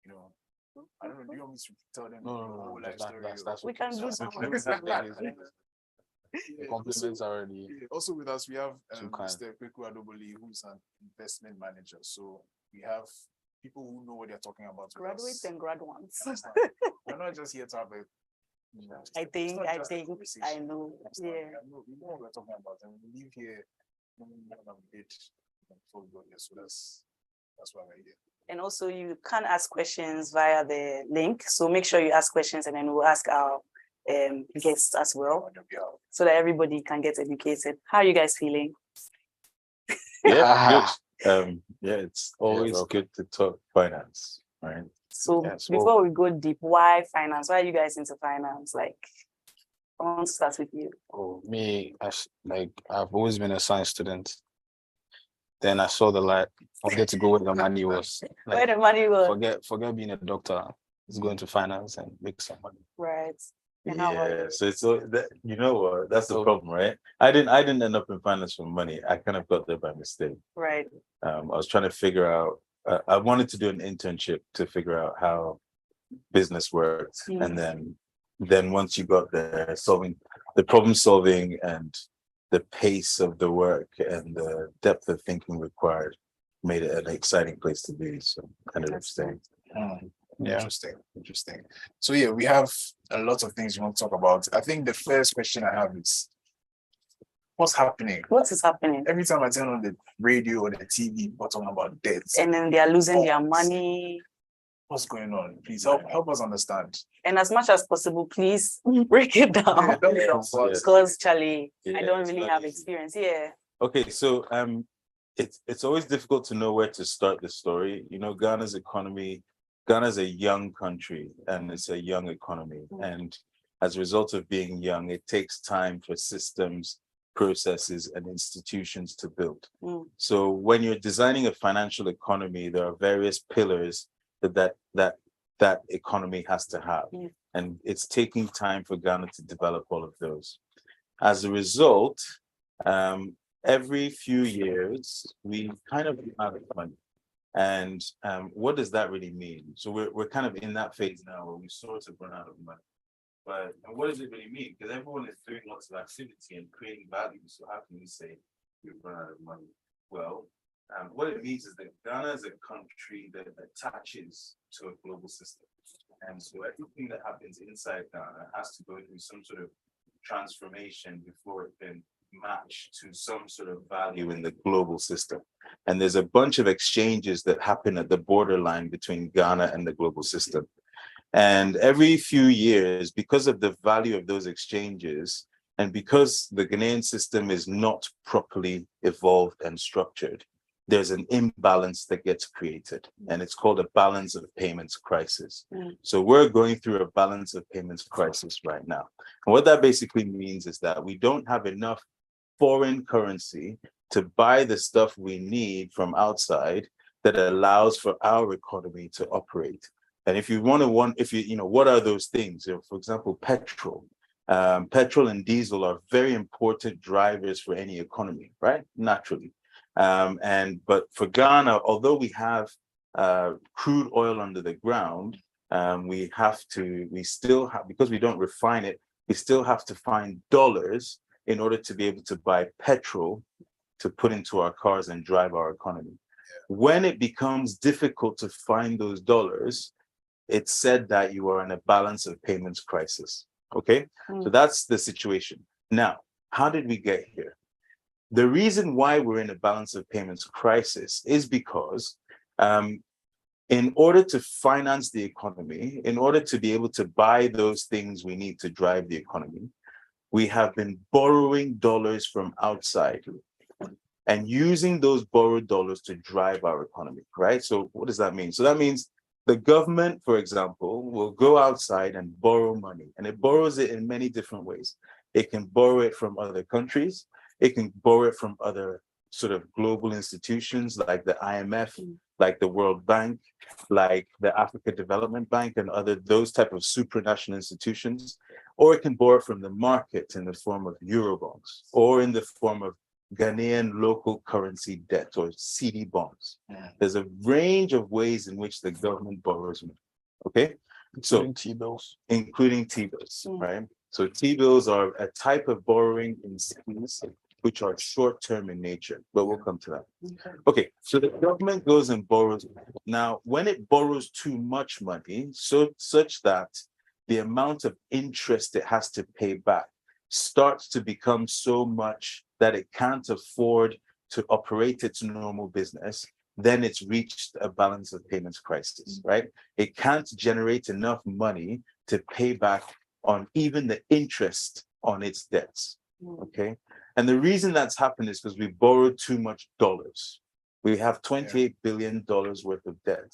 you know, I don't know. Do you want me to tell them the No, whole life story? that's We can do that. The compliments are already Also with us, we have too kind. Mr. Kweku Adoboli, who's an investment manager. So we have people who know what they're talking about. with Graduates us. and grad ones. We're not just here to have a. You know, I it's think, not I just a think, conversation. I know. It's not- Yeah. I know, we know what we're talking about, and we live here more than we did before we got here. So that's why we're here. And also you can ask questions via the link. So make sure you ask questions and then we'll ask our guests as well, so that everybody can get educated. How are you guys feeling? Yeah, good. It's always good to talk finance, right? So Yes, before we go deep, why finance? Why are you guys into finance? Like, I want to start with you. Oh, me, I've always been a science student. Then I saw the light. Forget to go where the money was. Where the money was. Forget being a doctor. Let's go into finance and make some money. Right. And how about you? So that, you know what? That's the problem, right? I didn't end up in finance for money. I kind of got there by mistake. Right. I was trying to figure out. I wanted to do an internship to figure out how business worked, and then once you got there, solving the problem solving and the pace of the work and the depth of thinking required made it an exciting place to be. So I ended up staying. Yeah. Interesting. So yeah, we have a lot of things we want to talk about. I think the first question I have is, what's happening? What is happening? Every time I turn on the radio or the TV, we're talking about debt. And then they are losing their money. What's going on? Please help us understand. And as much as possible, please break it down. Because Charlie, I don't really have experience. Yeah. Okay, so it's always difficult to know where to start the story. You know, Ghana's a young country and it's a young economy. And as a result of being young, it takes time for systems, processes, and institutions to build. So when you're designing a financial economy, there are various pillars that economy has to have. And it's taking time for Ghana to develop all of those. As a result, every few years, we kind of run out of money. And what does that really mean? So we're kind of in that phase now where we sort of run out of money. But what does it really mean? Because everyone is doing lots of activity and creating value. So how can we say we've run out of money? Well, what it means is that Ghana is a country that attaches to a global system. And so everything that happens inside Ghana has to go through some sort of transformation before it can match to some sort of value in the global system. And there's a bunch of exchanges that happen at the borderline between Ghana and the global system. And every few years, because of the value of those exchanges, and because the Ghanaian system is not properly evolved and structured, there's an imbalance that gets created, and it's called a balance of payments crisis. So we're going through a balance of payments crisis right now. And what that basically means is that we don't have enough foreign currency to buy the stuff we need from outside that allows for our economy to operate. And if you what are those things? For example, petrol. Petrol and diesel are very important drivers for any economy, right? Naturally. But for Ghana, although we have crude oil under the ground, we still have, because we don't refine it, we still have to find dollars in order to be able to buy petrol to put into our cars and drive our economy. When it becomes difficult to find those dollars, it's said that you are in a balance of payments crisis. Okay, so that's the situation. Now, how did we get here? The reason why we're in a balance of payments crisis is because in order to finance the economy, in order to be able to buy those things we need to drive the economy, we have been borrowing dollars from outside and using those borrowed dollars to drive our economy, right? So what does that mean? So that means the government, for example, will go outside and borrow money, and it borrows it in many different ways. It can borrow it from other countries. It can borrow it from other sort of global institutions like the IMF, like the World Bank, like the Africa Development Bank, and those type of supranational institutions. Or it can borrow from the market in the form of Eurobonds, or in the form of Ghanaian local currency debt or CD bonds. Yeah. There's a range of ways in which the government borrows money. Okay, so Including T-bills. including T-bills, Mm. right? So T-bills are a type of borrowing in schemes which are short-term in nature, but we'll come to that. Okay. Okay, so the government goes and borrows. Now, when it borrows too much money, so such that the amount of interest it has to pay back starts to become so much that it can't afford to operate its normal business, then it's reached a balance of payments crisis, right? It can't generate enough money to pay back on even the interest on its debts, Mm. okay? And the reason that's happened is because we borrowed too much dollars. We have $28 billion worth of debt.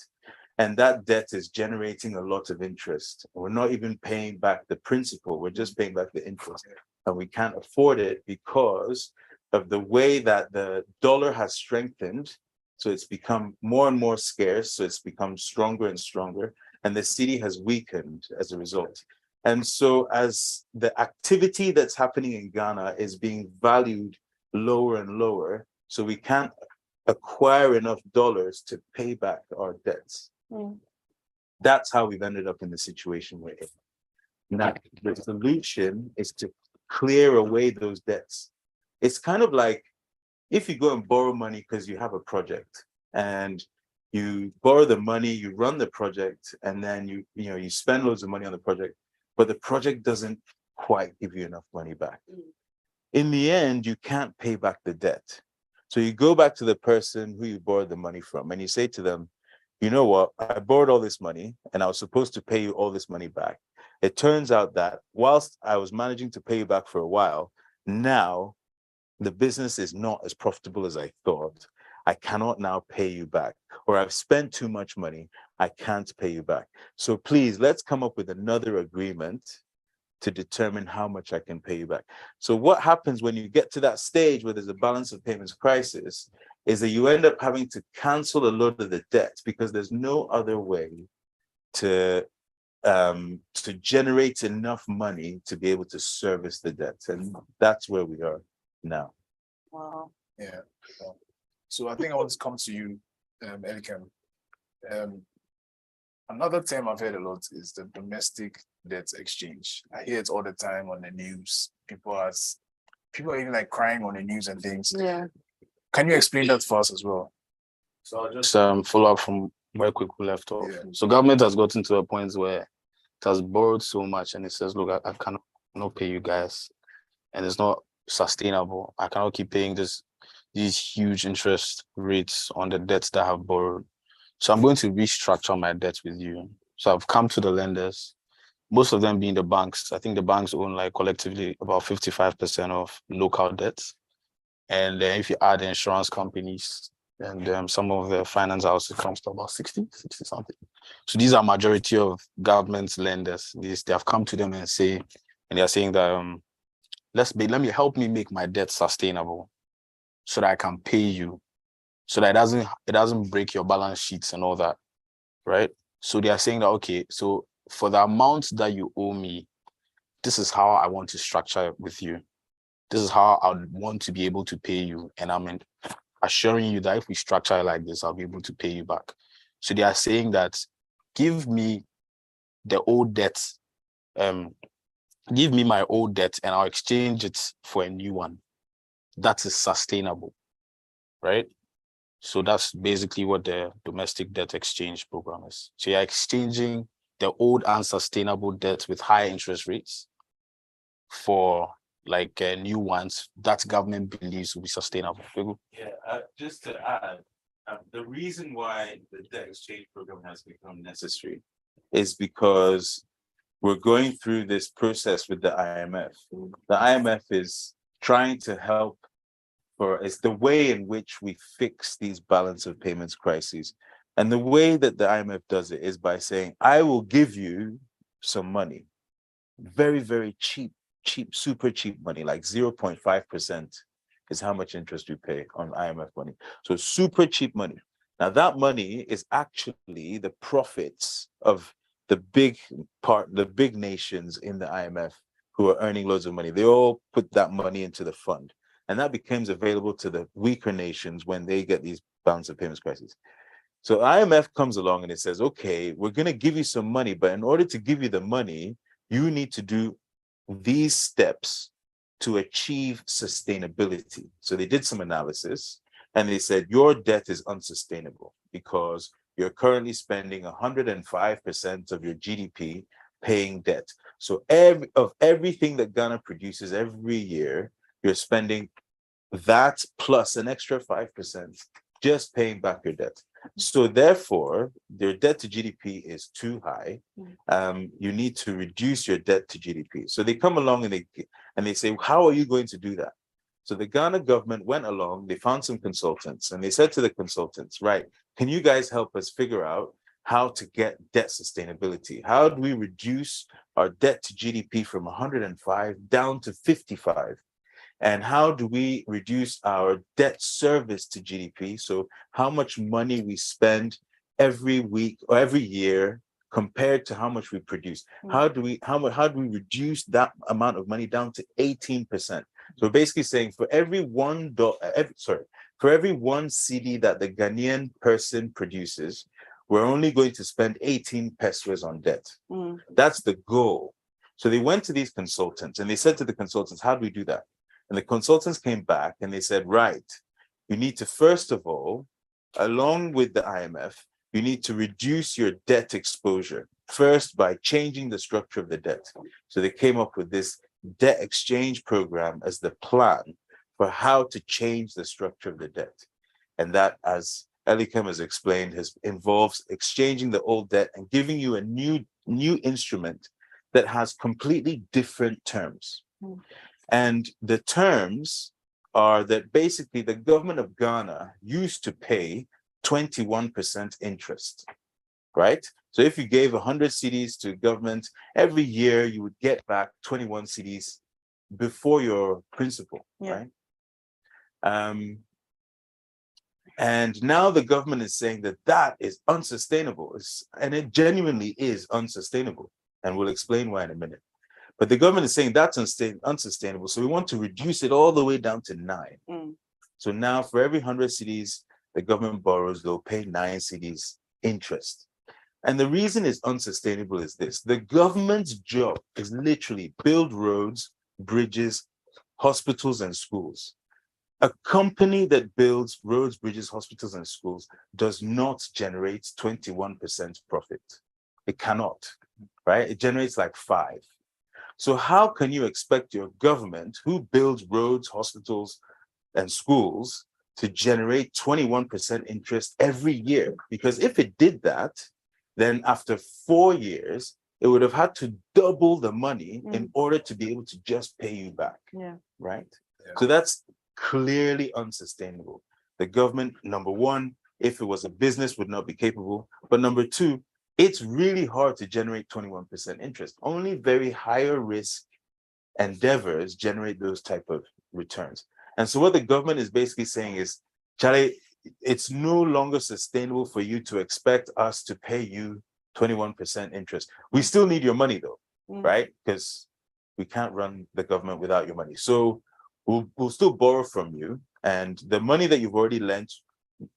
And that debt is generating a lot of interest. We're not even paying back the principal, we're just paying back the interest. And we can't afford it because of the way that the dollar has strengthened. So it's become more and more scarce. So it's become stronger and stronger. And the city has weakened as a result. And so as the activity that's happening in Ghana is being valued lower and lower, so we can't acquire enough dollars to pay back our debts. Mm. That's how we've ended up in the situation we're in. Now, the solution is to clear away those debts. It's kind of like if you go and borrow money because you have a project and you borrow the money, you run the project, and then you spend loads of money on the project, but the project doesn't quite give you enough money back. In the end, you can't pay back the debt. So you go back to the person who you borrowed the money from and you say to them, you know what, I borrowed all this money and I was supposed to pay you all this money back. It turns out that whilst I was managing to pay you back for a while, now the business is not as profitable as I thought. I cannot now pay you back, or I've spent too much money. I can't pay you back. So please, let's come up with another agreement to determine how much I can pay you back. So what happens when you get to that stage where there's a balance of payments crisis is that you end up having to cancel a lot of the debt because there's no other way to generate enough money to be able to service the debt. And that's where we are now. Wow. Yeah. So I think I want to come to you, Elikem. Another term I've heard a lot is the domestic debt exchange. I hear it all the time on the news. People are even like crying on the news and things. Yeah. Can you explain that for us as well? So I'll just follow up from where Quick left off. Yeah. So government has gotten to a point where it has borrowed so much and it says, look, I cannot pay you guys, and it's not sustainable. I cannot keep paying these huge interest rates on the debts that I have borrowed. So I'm going to restructure my debts with you. So I've come to the lenders, most of them being the banks. I think the banks own like collectively about 55% of local debts. And then if you add the insurance companies and some of the finance houses, it comes to about 60 something. So these are majority of government lenders. They have come to them and they are saying that let me help me make my debt sustainable so that I can pay you, so that it doesn't break your balance sheets and all that, right? So they are saying that, okay, so for the amount that you owe me, this is how I want to structure it with you. This is how I want to be able to pay you. And I'm assuring you that if we structure it like this, I'll be able to pay you back. So they are saying that give me the old debt, give me my old debt and I'll exchange it for a new one that is sustainable, right? So that's basically what the domestic debt exchange program is. So you're exchanging the old unsustainable debt with high interest rates for like new ones that government believes will be sustainable. Yeah, just to add, the reason why the debt exchange program has become necessary is because we're going through this process with the IMF. The IMF is trying to help. It's the way in which we fix these balance of payments crises. And the way that the IMF does it is by saying, I will give you some money, very, very cheap, super cheap money, like 0.5% is how much interest we pay on IMF money. So super cheap money. Now that money is actually the profits of the big nations in the IMF who are earning loads of money. They all put that money into the fund. and that becomes available to the weaker nations when they get these balance of payments crises. So IMF comes along and it says, okay, we're going to give you some money, but in order to give you the money, you need to do these steps to achieve sustainability. So they did some analysis and they said, your debt is unsustainable because you're currently spending 105% of your GDP paying debt. So everything that Ghana produces every year, you're spending that plus an extra 5% just paying back your debt. So therefore, their debt to GDP is too high. You need to reduce your debt to GDP. So they come along and they say, how are you going to do that? So the Ghana government went along, they found some consultants, and they said to the consultants, right, can you guys help us figure out how to get debt sustainability? How do we reduce our debt to GDP from 105 down to 55? And how do we reduce our debt service to GDP? So how much money we spend every week or every year compared to how much we produce? How do we reduce that amount of money down to 18%? So basically saying for every for every one CD that the Ghanaian person produces, we're only going to spend 18 pesos on debt. That's the goal. So they went to these consultants and they said to the consultants, how do we do that? And the consultants came back and they said, right, you need to, first of all, along with the IMF, you need to reduce your debt exposure first by changing the structure of the debt. So they came up with this debt exchange program as the plan for how to change the structure of the debt. And that, as Elikem has explained, involves exchanging the old debt and giving you a new instrument that has completely different terms. And the terms are that basically the government of Ghana used to pay 21% interest, right? So if you gave 100 cedis to government, every year you would get back 21 cedis before your principal, right? And now the government is saying that that is unsustainable, and it genuinely is unsustainable. And we'll explain why in a minute. But the government is saying that's unsustainable. So we want to reduce it all the way down to 9. So now for every 100 cedis the government borrows, they'll pay 9 cedis interest. And the reason it's unsustainable is this. The government's job is literally build roads, bridges, hospitals, and schools. A company that builds roads, bridges, hospitals, and schools does not generate 21% profit. It cannot, right? It generates like 5. So how can you expect your government, who builds roads, hospitals, and schools, to generate 21% interest every year? Because if it did that, then after 4 years, it would have had to double the money in order to be able to just pay you back, right? Yeah. So that's clearly unsustainable. The government, number one, if it was a business, would not be capable. But number two, it's really hard to generate 21% interest. Only very higher risk endeavors generate those type of returns. And so what the government is basically saying is, Charlie, it's no longer sustainable for you to expect us to pay you 21% interest. We still need your money though, right? Because we can't run the government without your money. So we'll still borrow from you, and the money that you've already lent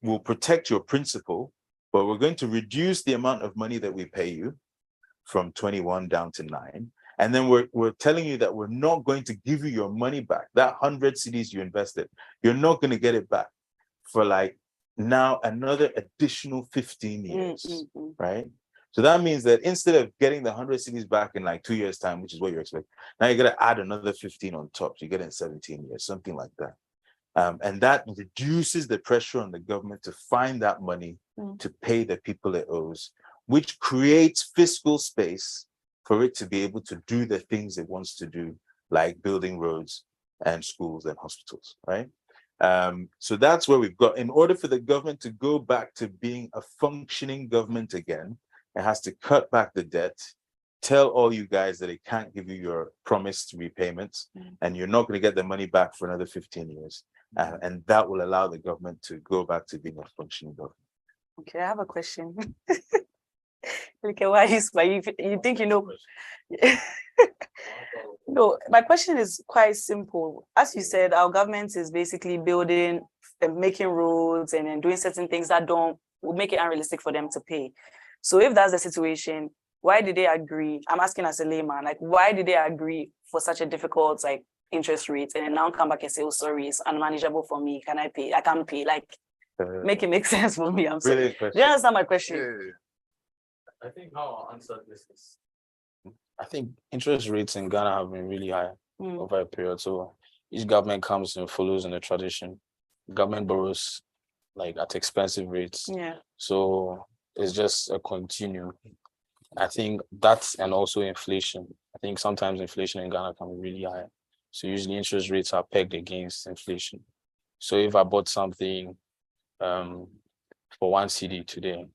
will protect your principal, but we're going to reduce the amount of money that we pay you from 21 down to 9. And then we're telling you that we're not going to give you your money back. That 100 cedis you invested, you're not going to get it back for like now another additional 15 years, right? So that means that instead of getting the 100 cedis back in like 2 years' time, which is what you're expecting, now you're going to add another 15 on top. So you get it in 17 years, something like that. And that reduces the pressure on the government to find that money to pay the people it owes, which creates fiscal space for it to be able to do the things it wants to do, like building roads and schools and hospitals, right? So that's where we've got. In order for the government to go back to being a functioning government again, it has to cut back the debt, tell all you guys that it can't give you your promised repayments, and you're not going to get the money back for another 15 years. And that will allow the government to go back to being a functioning government. Okay, I have a question. Okay, why is why you think you know? No, my question is quite simple. As you said, our government is basically building and making roads and then doing certain things that will make it unrealistic for them to pay. So if that's the situation, why did they agree? I'm asking as a layman, like, why did they agree for such a difficult like interest rate and then now come back and say, oh, sorry, it's unmanageable for me. Can I pay? I can't pay. Like, make it make sense for me. I'm sorry. Brilliant Do you question. understand my question? Yeah. I think how I'll answer this is I think interest rates in Ghana have been really high Mm. over a period. So each government comes and follows in the tradition. Government borrows like at expensive rates. Yeah. So it's just a continuum. I think that's, and also inflation. I think sometimes inflation in Ghana can be really high. So usually interest rates are pegged against inflation. So if I bought something for 1 CD today,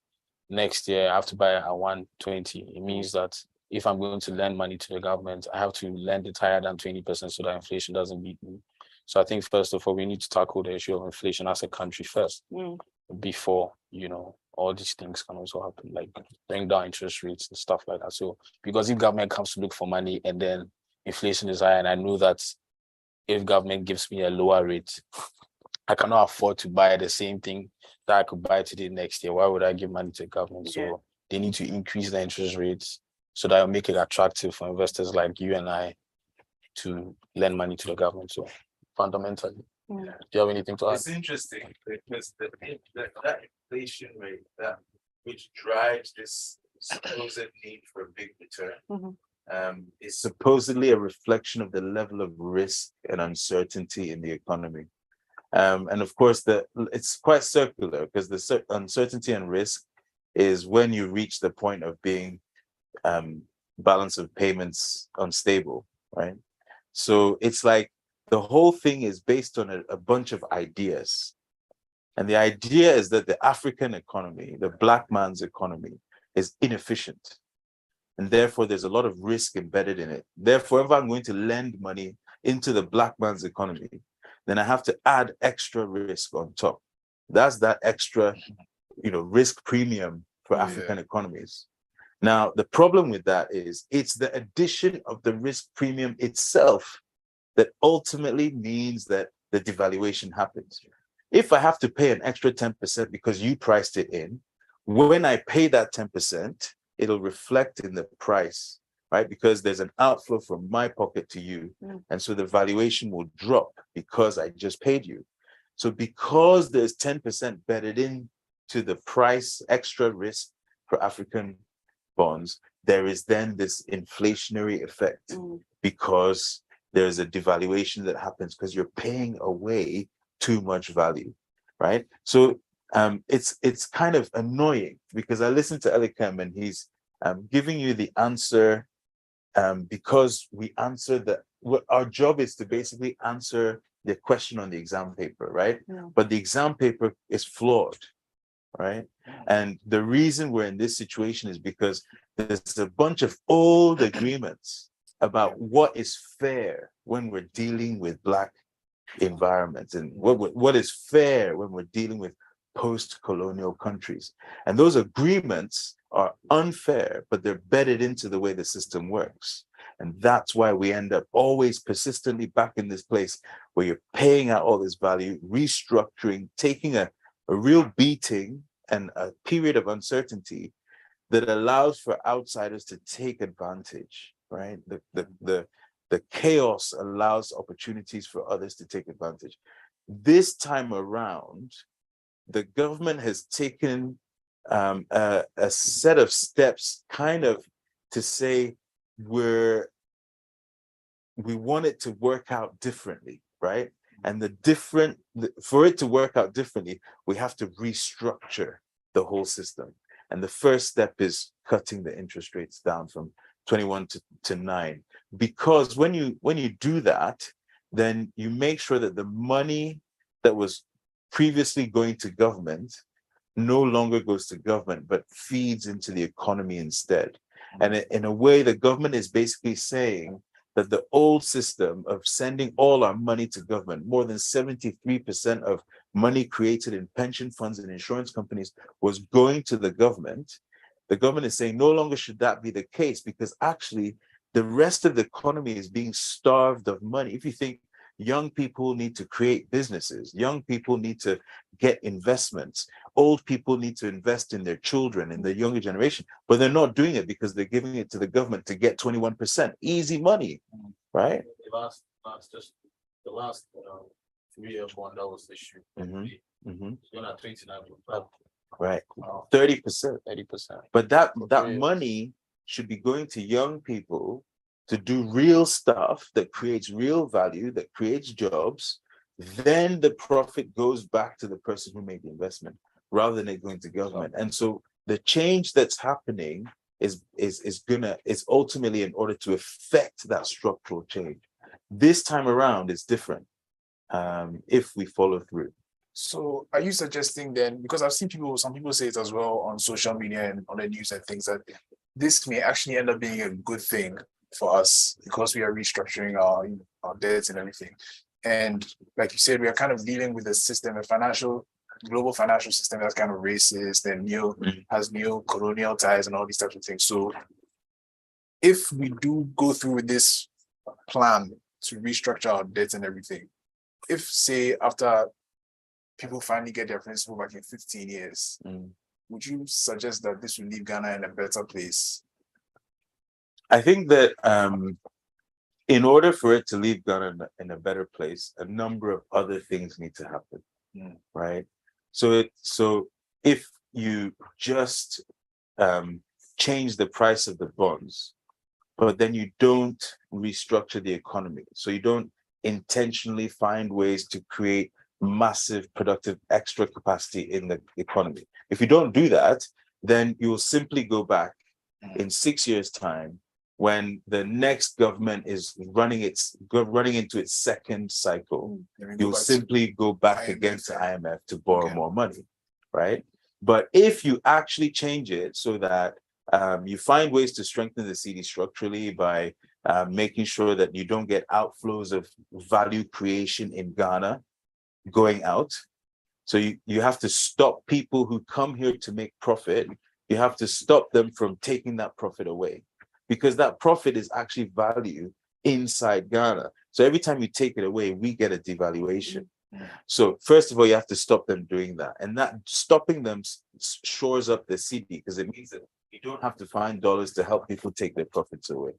next year I have to buy it at 120. It means that if I'm going to lend money to the government, I have to lend it higher than 20% so that inflation doesn't beat me. So I think first of all, we need to tackle the issue of inflation as a country first, before, all these things can also happen, like bring down interest rates and stuff like that. So because if government comes to look for money and then inflation is high, and I know that if government gives me a lower rate, I cannot afford to buy the same thing that I could buy today next year. Why would I give money to the government? Yeah. So they need to increase the interest rates so that will make it attractive for investors like you and I to lend money to the government. So fundamentally, do you have anything to add? It's interesting because that inflation rate which drives this supposed need for a big return is supposedly a reflection of the level of risk and uncertainty in the economy. And of course, it's quite circular because the uncertainty and risk is when you reach the point of being balance of payments unstable, right? So it's like the whole thing is based on a bunch of ideas. And the idea is that the African economy, the black man's economy, is inefficient. And therefore, there's a lot of risk embedded in it. Therefore, if I'm going to lend money into the black man's economy, then I have to add extra risk on top. That's that extra, risk premium for African economies. Now, the problem with that is it's the addition of the risk premium itself that ultimately means that the devaluation happens. If I have to pay an extra 10% because you priced it in, when I pay that 10%, it'll reflect in the price, right? Because there's an outflow from my pocket to you. And so the valuation will drop because I just paid you. So because there's 10% bedded in to the price, extra risk for African bonds, there is then this inflationary effect because there's a devaluation that happens because you're paying away too much value, right? So it's kind of annoying because I listened to Elikem and he's giving you the answer because we answer our job is to basically answer the question on the exam paper, right? But the exam paper is flawed, right? And the reason we're in this situation is because there's a bunch of old agreements about what is fair when we're dealing with Black environments and what is fair when we're dealing with post-colonial countries. And those agreements are unfair, but they're bedded into the way the system works. And that's why we end up always persistently back in this place where you're paying out all this value, restructuring, taking a real beating and a period of uncertainty that allows for outsiders to take advantage, right? The chaos allows opportunities for others to take advantage. This time around, the government has taken a set of steps kind of to say we want it to work out differently, right? And for it to work out differently, we have to restructure the whole system. And the first step is cutting the interest rates down from 21 to 9. Because when you do that, then you make sure that the money that was previously going to government no longer goes to government, but feeds into the economy instead. And in a way, the government is basically saying that the old system of sending all our money to government, more than 73% of money created in pension funds and insurance companies was going to the government. The government is saying no longer should that be the case because actually the rest of the economy is being starved of money. If you think young people need to create businesses, young people need to get investments, old people need to invest in their children, in the younger generation, but they're not doing it because they're giving it to the government to get 21%. Easy money, right? The last 3 year bond that was issued. Mm-hmm. You're not 29%. Right. Wow. 30%. 30%. But that Okay. money should be going to young people to do real stuff that creates real value, that creates jobs. Then the profit goes back to the person who made the investment rather than it going to government. And so the change that's happening is ultimately in order to affect that structural change. This time around, it's different if we follow through. So are you suggesting then, because I've seen some people say it as well on social media and on the news and things, that this may actually end up being a good thing for us because we are restructuring our debts and everything. And like you said, we are kind of dealing with a system, global financial system that's kind of racist and has neo-colonial ties and all these types of things. So if we do go through with this plan to restructure our debts and everything, if say after people finally get their principal back in 15 years, would you suggest that this will leave Ghana in a better place? I think that in order for it to leave Ghana in a better place, a number of other things need to happen, right? So if you just change the price of the bonds, but then you don't restructure the economy, so you don't intentionally find ways to create massive productive extra capacity in the economy. If you don't do that, then you will simply go back in 6 years' time when the next government is running into its second cycle. You'll simply go back again to IMF to borrow more money, right? But if you actually change it so that you find ways to strengthen the CD structurally by making sure that you don't get outflows of value creation in Ghana going out. So you have to stop people who come here to make profit. You have to stop them from taking that profit away, because that profit is actually value inside Ghana. So every time you take it away, we get a devaluation. So first of all, you have to stop them doing that. And that stopping them shores up the CD, because it means that you don't have to find dollars to help people take their profits away.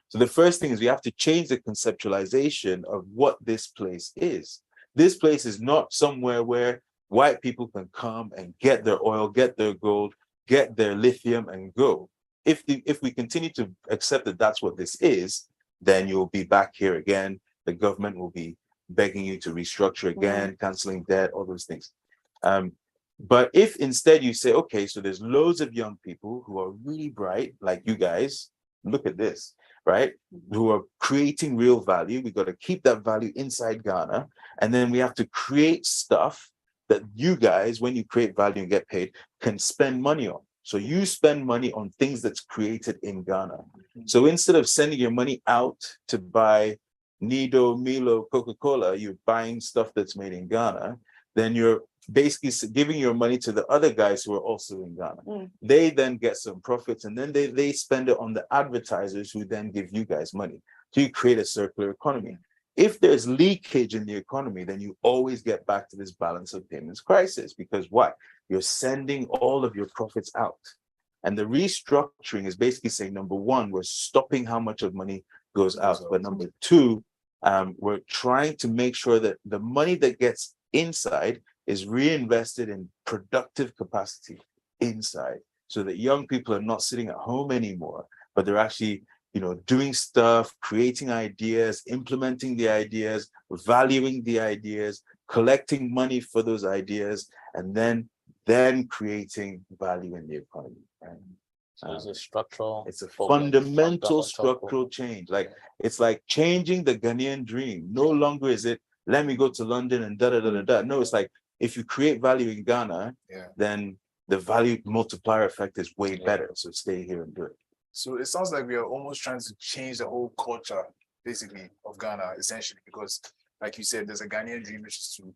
So the first thing is we have to change the conceptualization of what this place is. This place is not somewhere where white people can come and get their oil, get their gold, get their lithium and go. If we continue to accept that that's what this is, then you'll be back here again. The government will be begging you to restructure again, canceling debt, all those things. But if instead you say, okay, so there's loads of young people who are really bright, like you guys, look at this, right? Who are creating real value. We got to keep that value inside Ghana. And then we have to create stuff that you guys, when you create value and get paid, can spend money on. So you spend money on things that's created in Ghana. So instead of sending your money out to buy Nido, Milo, Coca-Cola, you're buying stuff that's made in Ghana, then you're basically giving your money to the other guys who are also in Ghana. They then get some profits, and then they spend it on the advertisers who then give you guys money. So you create a circular economy. If there's leakage in the economy, then you always get back to this balance of payments crisis, because what? You're sending all of your profits out. And the restructuring is basically saying, number one, we're stopping how much of money goes out. But number two, we're trying to make sure that the money that gets inside is reinvested in productive capacity inside, so that young people are not sitting at home anymore, but they're actually, doing stuff, creating ideas, implementing the ideas, valuing the ideas, collecting money for those ideas, and then creating value in the economy. Right? So it's a structural. It's a fundamental structural change. Like it's like changing the Ghanaian dream. No longer is it, let me go to London and da da da da da. No, it's like, if you create value in Ghana, then the value multiplier effect is way better. So stay here and do it. So it sounds like we are almost trying to change the whole culture, basically, of Ghana, essentially, because, like you said, there's a Ghanaian dream, which is to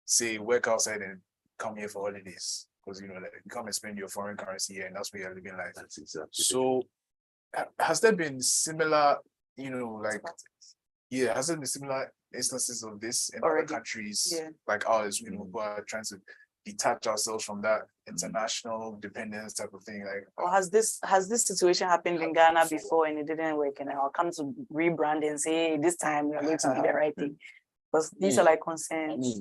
say work outside and come here for holidays, because like, you come and spend your foreign currency here, and that's where you're living life. That's exactly. So has there been similar, like, yeah, has there been similar instances of this in other Already. countries Yeah. like ours, who are trying to detach ourselves from that international dependence type of thing? Like, Or has this situation happened in Ghana before and it didn't work, and I'll come to rebrand and say, hey, this time we're going to do the right thing? Because these are like concerns.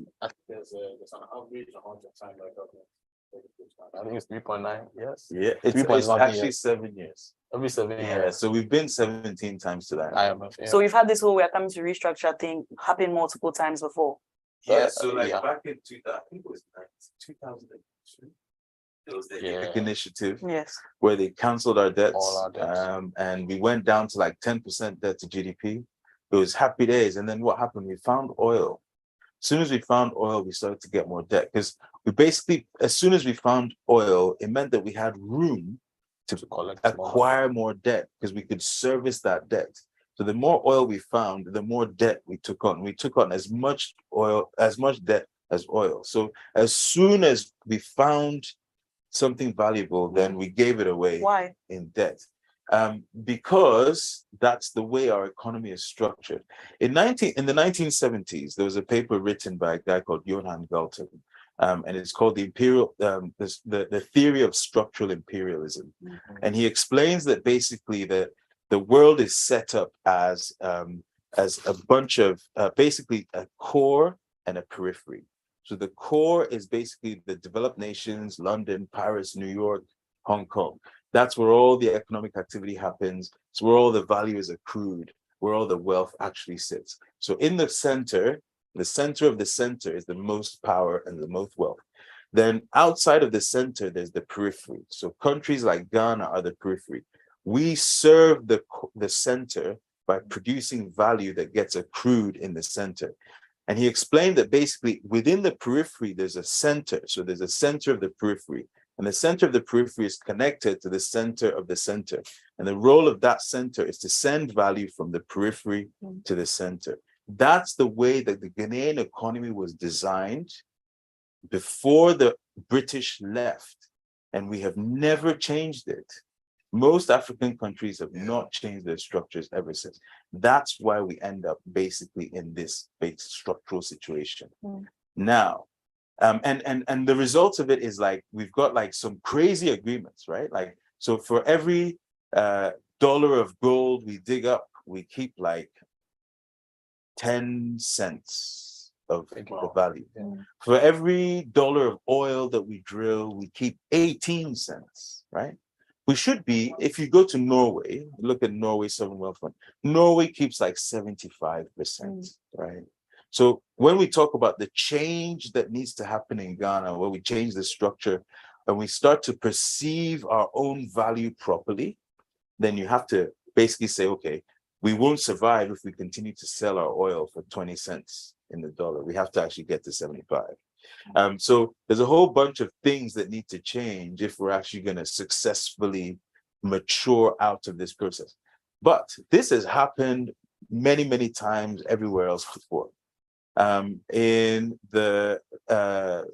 There's an average amount of time like government. I think it's 3.9 yes. Yeah, it's 3.1 actually years. 7 years. Every 7 Yeah, years. so we've been 17 times to that. IMF, yeah. So we've had this whole we're coming to restructure thing happen multiple times before. Yeah, so like yeah. back in 2000, I think it was 2002. It was the Yeah. EPIC initiative Yes. where they cancelled our debts, All our debts. and we went down to like 10% debt to GDP. It was happy days. And then what happened? We found oil. As soon as we found oil, we started to get more debt because we basically, as soon as we found oil, it meant that we had room to collect acquire more debt because we could service that debt. So the more oil we found, the more debt we took on. We took on as much debt as oil. So as soon as we found something valuable, then we gave it away Why? in debt. Because that's the way our economy is structured. In the 1970s, there was a paper written by a guy called Johann Galtung, and it's called the theory of structural imperialism. And he explains that basically the world is set up as a bunch of basically a core and a periphery. So the core is basically the developed nations, London, Paris, New York, Hong Kong. That's where all the economic activity happens. It's where all the value is accrued, where all the wealth actually sits. So in the center of the center is the most power and the most wealth. Then outside of the center, there's the periphery. So countries like Ghana are the periphery. We serve the center by producing value that gets accrued in the center. And he explained that basically within the periphery, there's a center. So there's a center of the periphery. And the center of the periphery is connected to the center of the center. And the role of that center is to send value from the periphery to the center. That's the way that the Ghanaian economy was designed before the British left. And we have never changed it. Most African countries have not changed their structures ever since. That's why we end up basically in this big structural situation. Now, and the result of it is like we've got like some crazy agreements, right? Like, so for every dollar of gold we dig up, we keep like 10 cents of the value. For every dollar of oil that we drill, we keep 18 cents, right? We should be, if you go to Norway, look at Norway Sovereign Wealth Fund, Norway keeps like 75%, right? So when we talk about the change that needs to happen in Ghana, where we change the structure and we start to perceive our own value properly, then you have to basically say, okay, we won't survive if we continue to sell our oil for 20 cents in the dollar. We have to actually get to 75. So there's a whole bunch of things that need to change if we're actually going to successfully mature out of this process. But this has happened many, many times everywhere else before. In the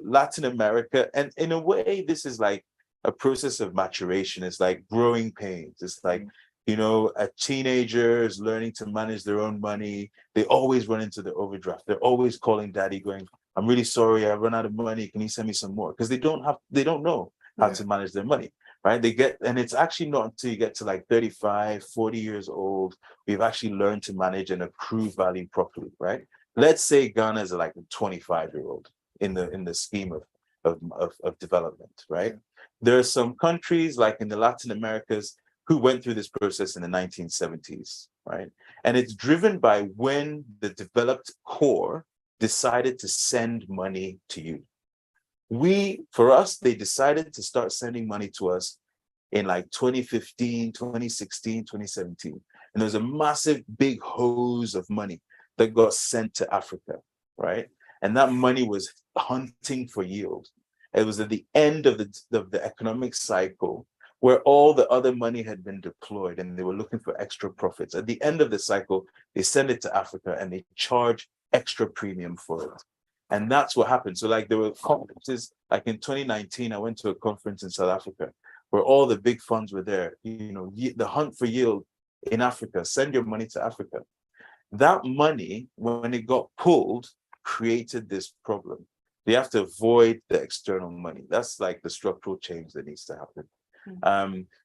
Latin America, and in a way, this is like a process of maturation. It's like growing pains. It's like, you know, a teenager is learning to manage their own money. They always run into the overdraft. They're always calling daddy going, I'm really sorry, I run out of money. Can you send me some more? Because they don't know how to manage their money, right? And it's actually not until you get to like 35, 40 years old, we've actually learned to manage and accrue value properly, right? Let's say Ghana is like a 25-year-old in the scheme of development, right? There are some countries like in the Latin Americas who went through this process in the 1970s, right? And it's driven by when the developed core decided to send money to you. For us, they decided to start sending money to us in like 2015, 2016, 2017. And there was a massive big hose of money that got sent to Africa, right? And that money was hunting for yield. It was at the end of the economic cycle where all the other money had been deployed and they were looking for extra profits. At the end of the cycle, they send it to Africa and they charge extra premium for it. And that's what happened. So like there were conferences, like in 2019, I went to a conference in South Africa where all the big funds were there. You know, the hunt for yield in Africa, send your money to Africa. That money, when it got pulled, created this problem. They have to avoid the external money. That's like the structural change that needs to happen.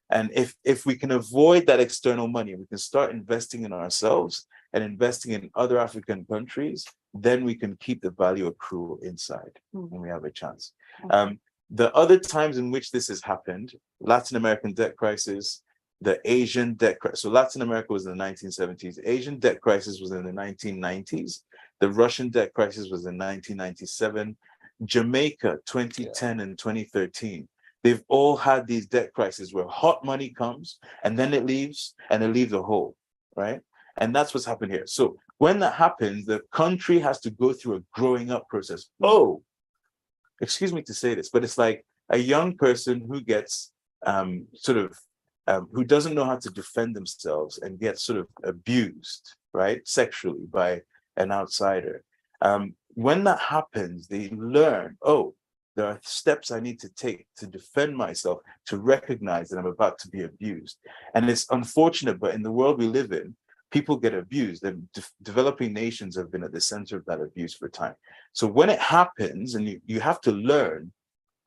And if we can avoid that external money, we can start investing in ourselves and investing in other African countries, then we can keep the value accrual inside and we have a chance. The other times in which this has happened, Latin American debt crisis, the Asian debt crisis. So Latin America was in the 1970s. Asian debt crisis was in the 1990s. The Russian debt crisis was in 1997. Jamaica, 2010 and 2013. They've all had these debt crises where hot money comes and then it leaves and it leaves a hole, right? And that's what's happened here. So when that happens, the country has to go through a growing up process. Oh, excuse me to say this, but it's like a young person who gets who doesn't know how to defend themselves and gets sort of abused, right, sexually by an outsider. When that happens, they learn, oh, there are steps I need to take to defend myself, to recognize that I'm about to be abused. And it's unfortunate, but in the world we live in, people get abused, and developing nations have been at the center of that abuse for time. So when it happens, and you have to learn,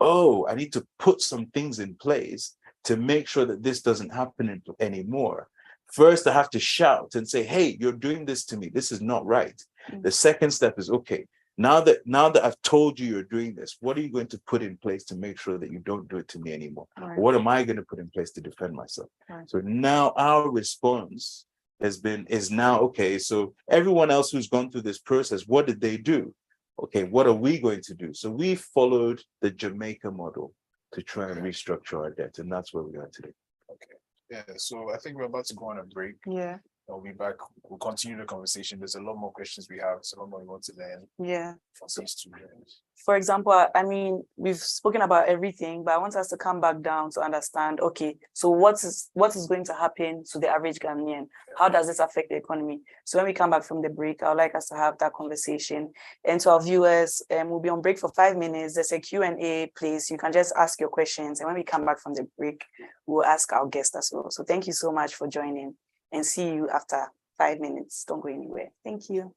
oh, I need to put some things in place to make sure that this doesn't happen anymore. First, I have to shout and say, hey, you're doing this to me. This is not right. The second step is, okay, now that I've told you you're doing this, what are you going to put in place to make sure that you don't do it to me anymore? Right. What am I going to put in place to defend myself? Right. So now our response is now, okay, so everyone else who's gone through this process, what did they do? Okay, what are we going to do? So we followed the Jamaica model to try and restructure our debt, and that's where we are today. Okay. Yeah, so I think we're about to go on a break. Yeah. I'll be back. We'll continue the conversation. There's a lot more questions we have, so a lot more we want to learn Yeah. from these two years. For example, I mean, we've spoken about everything, but I want us to come back down to understand, okay, so what is going to happen to the average Ghanaian? How does this affect the economy? So when we come back from the break, I would like us to have that conversation. And to our viewers, we'll be on break for 5 minutes. There's a Q&A place. You can just ask your questions. And when we come back from the break, we'll ask our guest as well. So thank you so much for joining, and see you after 5 minutes. Don't go anywhere. Thank you.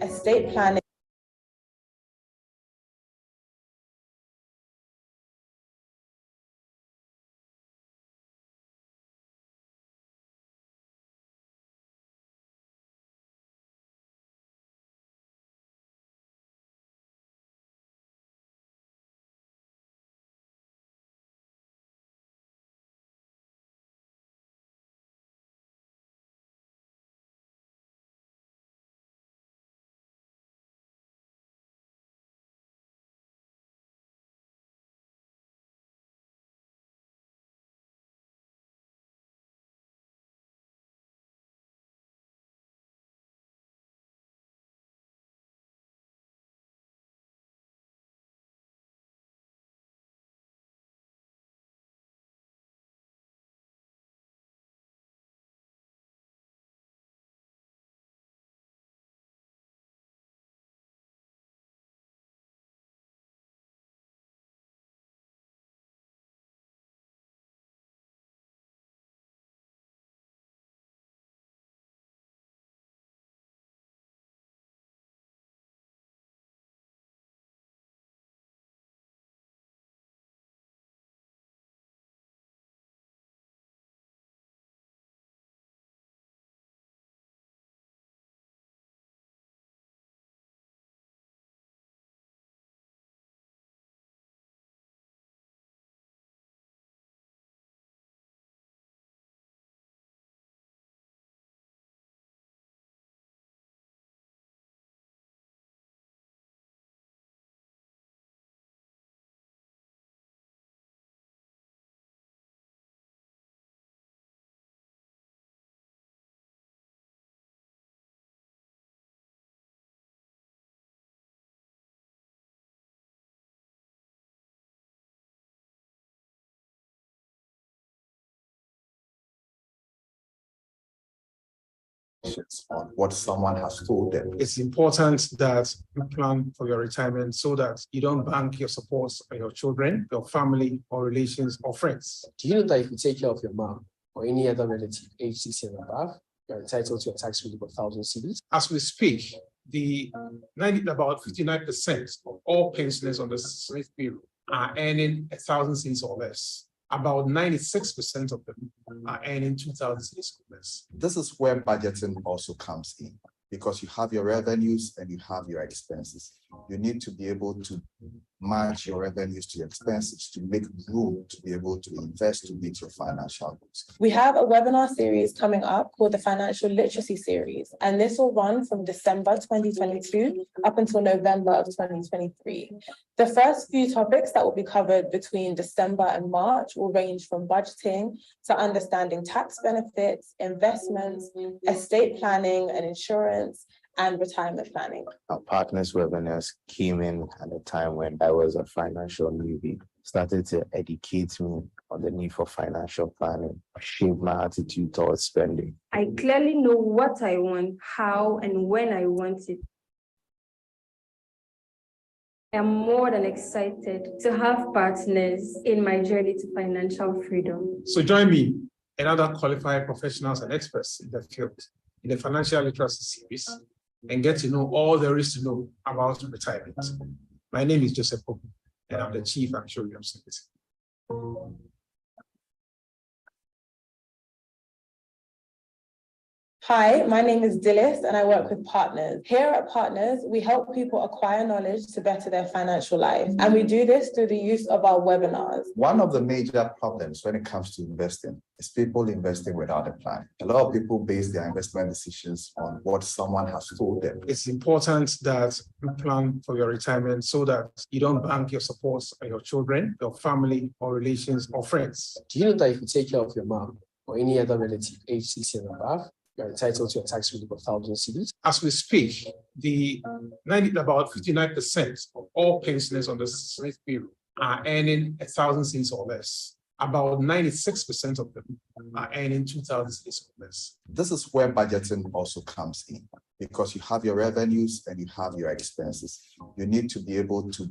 estate planning. On what someone has told them. It's important that you plan for your retirement so that you don't bank your support on your children, your family, or relations or friends. Do you know that if you take care of your mom or any other relative aged 60 and above, you're entitled to a tax relief of 1,000 cedis? As we speak, about 59% of all pensioners on the slave bureau are earning 1,000 cedis or less. About 96% of them are earning 2,000 cedis or less. This is where budgeting also comes in, because you have your revenues and you have your expenses. You need to be able to match your revenues to your expenses to make room to be able to invest to meet your financial goals. We have a webinar series coming up called the Financial Literacy Series, and this will run from December 2022 up until November of 2023. The first few topics that will be covered between December and March will range from budgeting to understanding tax benefits, investments, estate planning and insurance, and retirement planning. Our Partnerz webinars came in at a time when I was a financial newbie, started to educate me on the need for financial planning, shape my attitude towards spending. I clearly know what I want, how and when I want it. I am more than excited to have partners in my journey to financial freedom. So join me and other qualified professionals and experts in the field in the Financial Literacy Series and get to know all there is to know about retirement. My name is Joseph Pope, and I'm the Chief Actuarial Service. Hi, my name is Dillis and I work with Partnerz. Here at Partnerz, we help people acquire knowledge to better their financial life. And we do this through the use of our webinars. One of the major problems when it comes to investing is people investing without a plan. A lot of people base their investment decisions on what someone has told them. It's important that you plan for your retirement so that you don't bank your support on your children, your family, or relations or friends. Do you know that if you take care of your mom or any other relative aged 60 and above, you're entitled to a tax relief of 1,000 cedis? As we speak, about 59% of all pensioners on the slave bureau are earning 1,000 cedis or less. About 96% of them are earning 2,000 cedis or less. This is where budgeting also comes in, because you have your revenues and you have your expenses. You need to be able to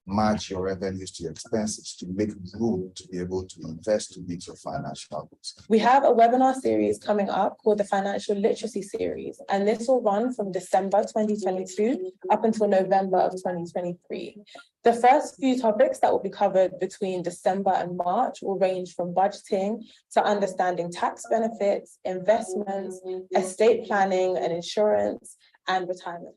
match your revenues to your expenses to make room to be able to invest to meet your financial goals. We have a webinar series coming up called the Financial Literacy Series, and this will run from December 2022 up until November of 2023. The first few topics that will be covered between December and March will range from budgeting to understanding tax benefits, investments, estate planning and insurance, and retirement.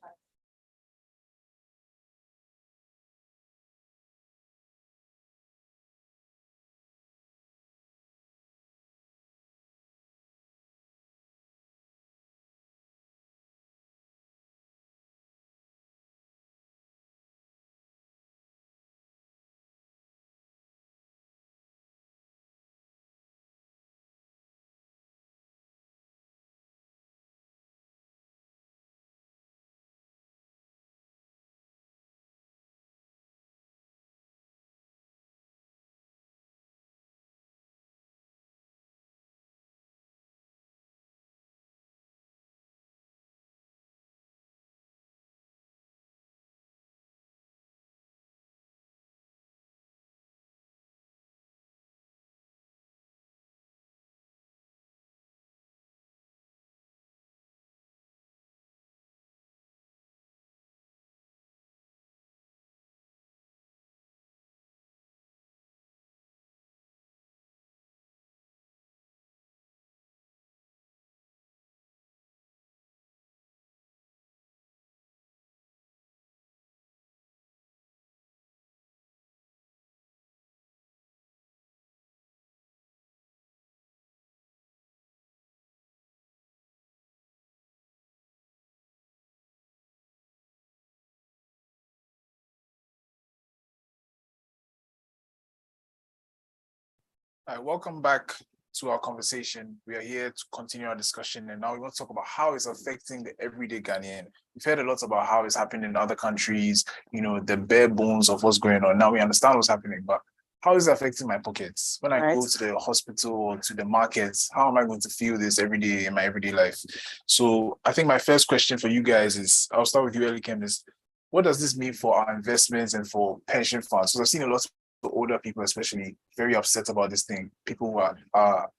All right, welcome back to our conversation. We are here to continue our discussion, and now we want to talk about how it's affecting the everyday Ghanaian. We've heard a lot about how it's happening in other countries, you know, the bare bones of what's going on. Now we understand what's happening, but how is it affecting my pockets? When I go to the hospital or to the markets, how am I going to feel this every day in my everyday life? So I think my first question for you guys is, I'll start with you, Elikem, is what does this mean for our investments and for pension funds? So I've seen a lot of older people, especially, very upset about this thing. People who are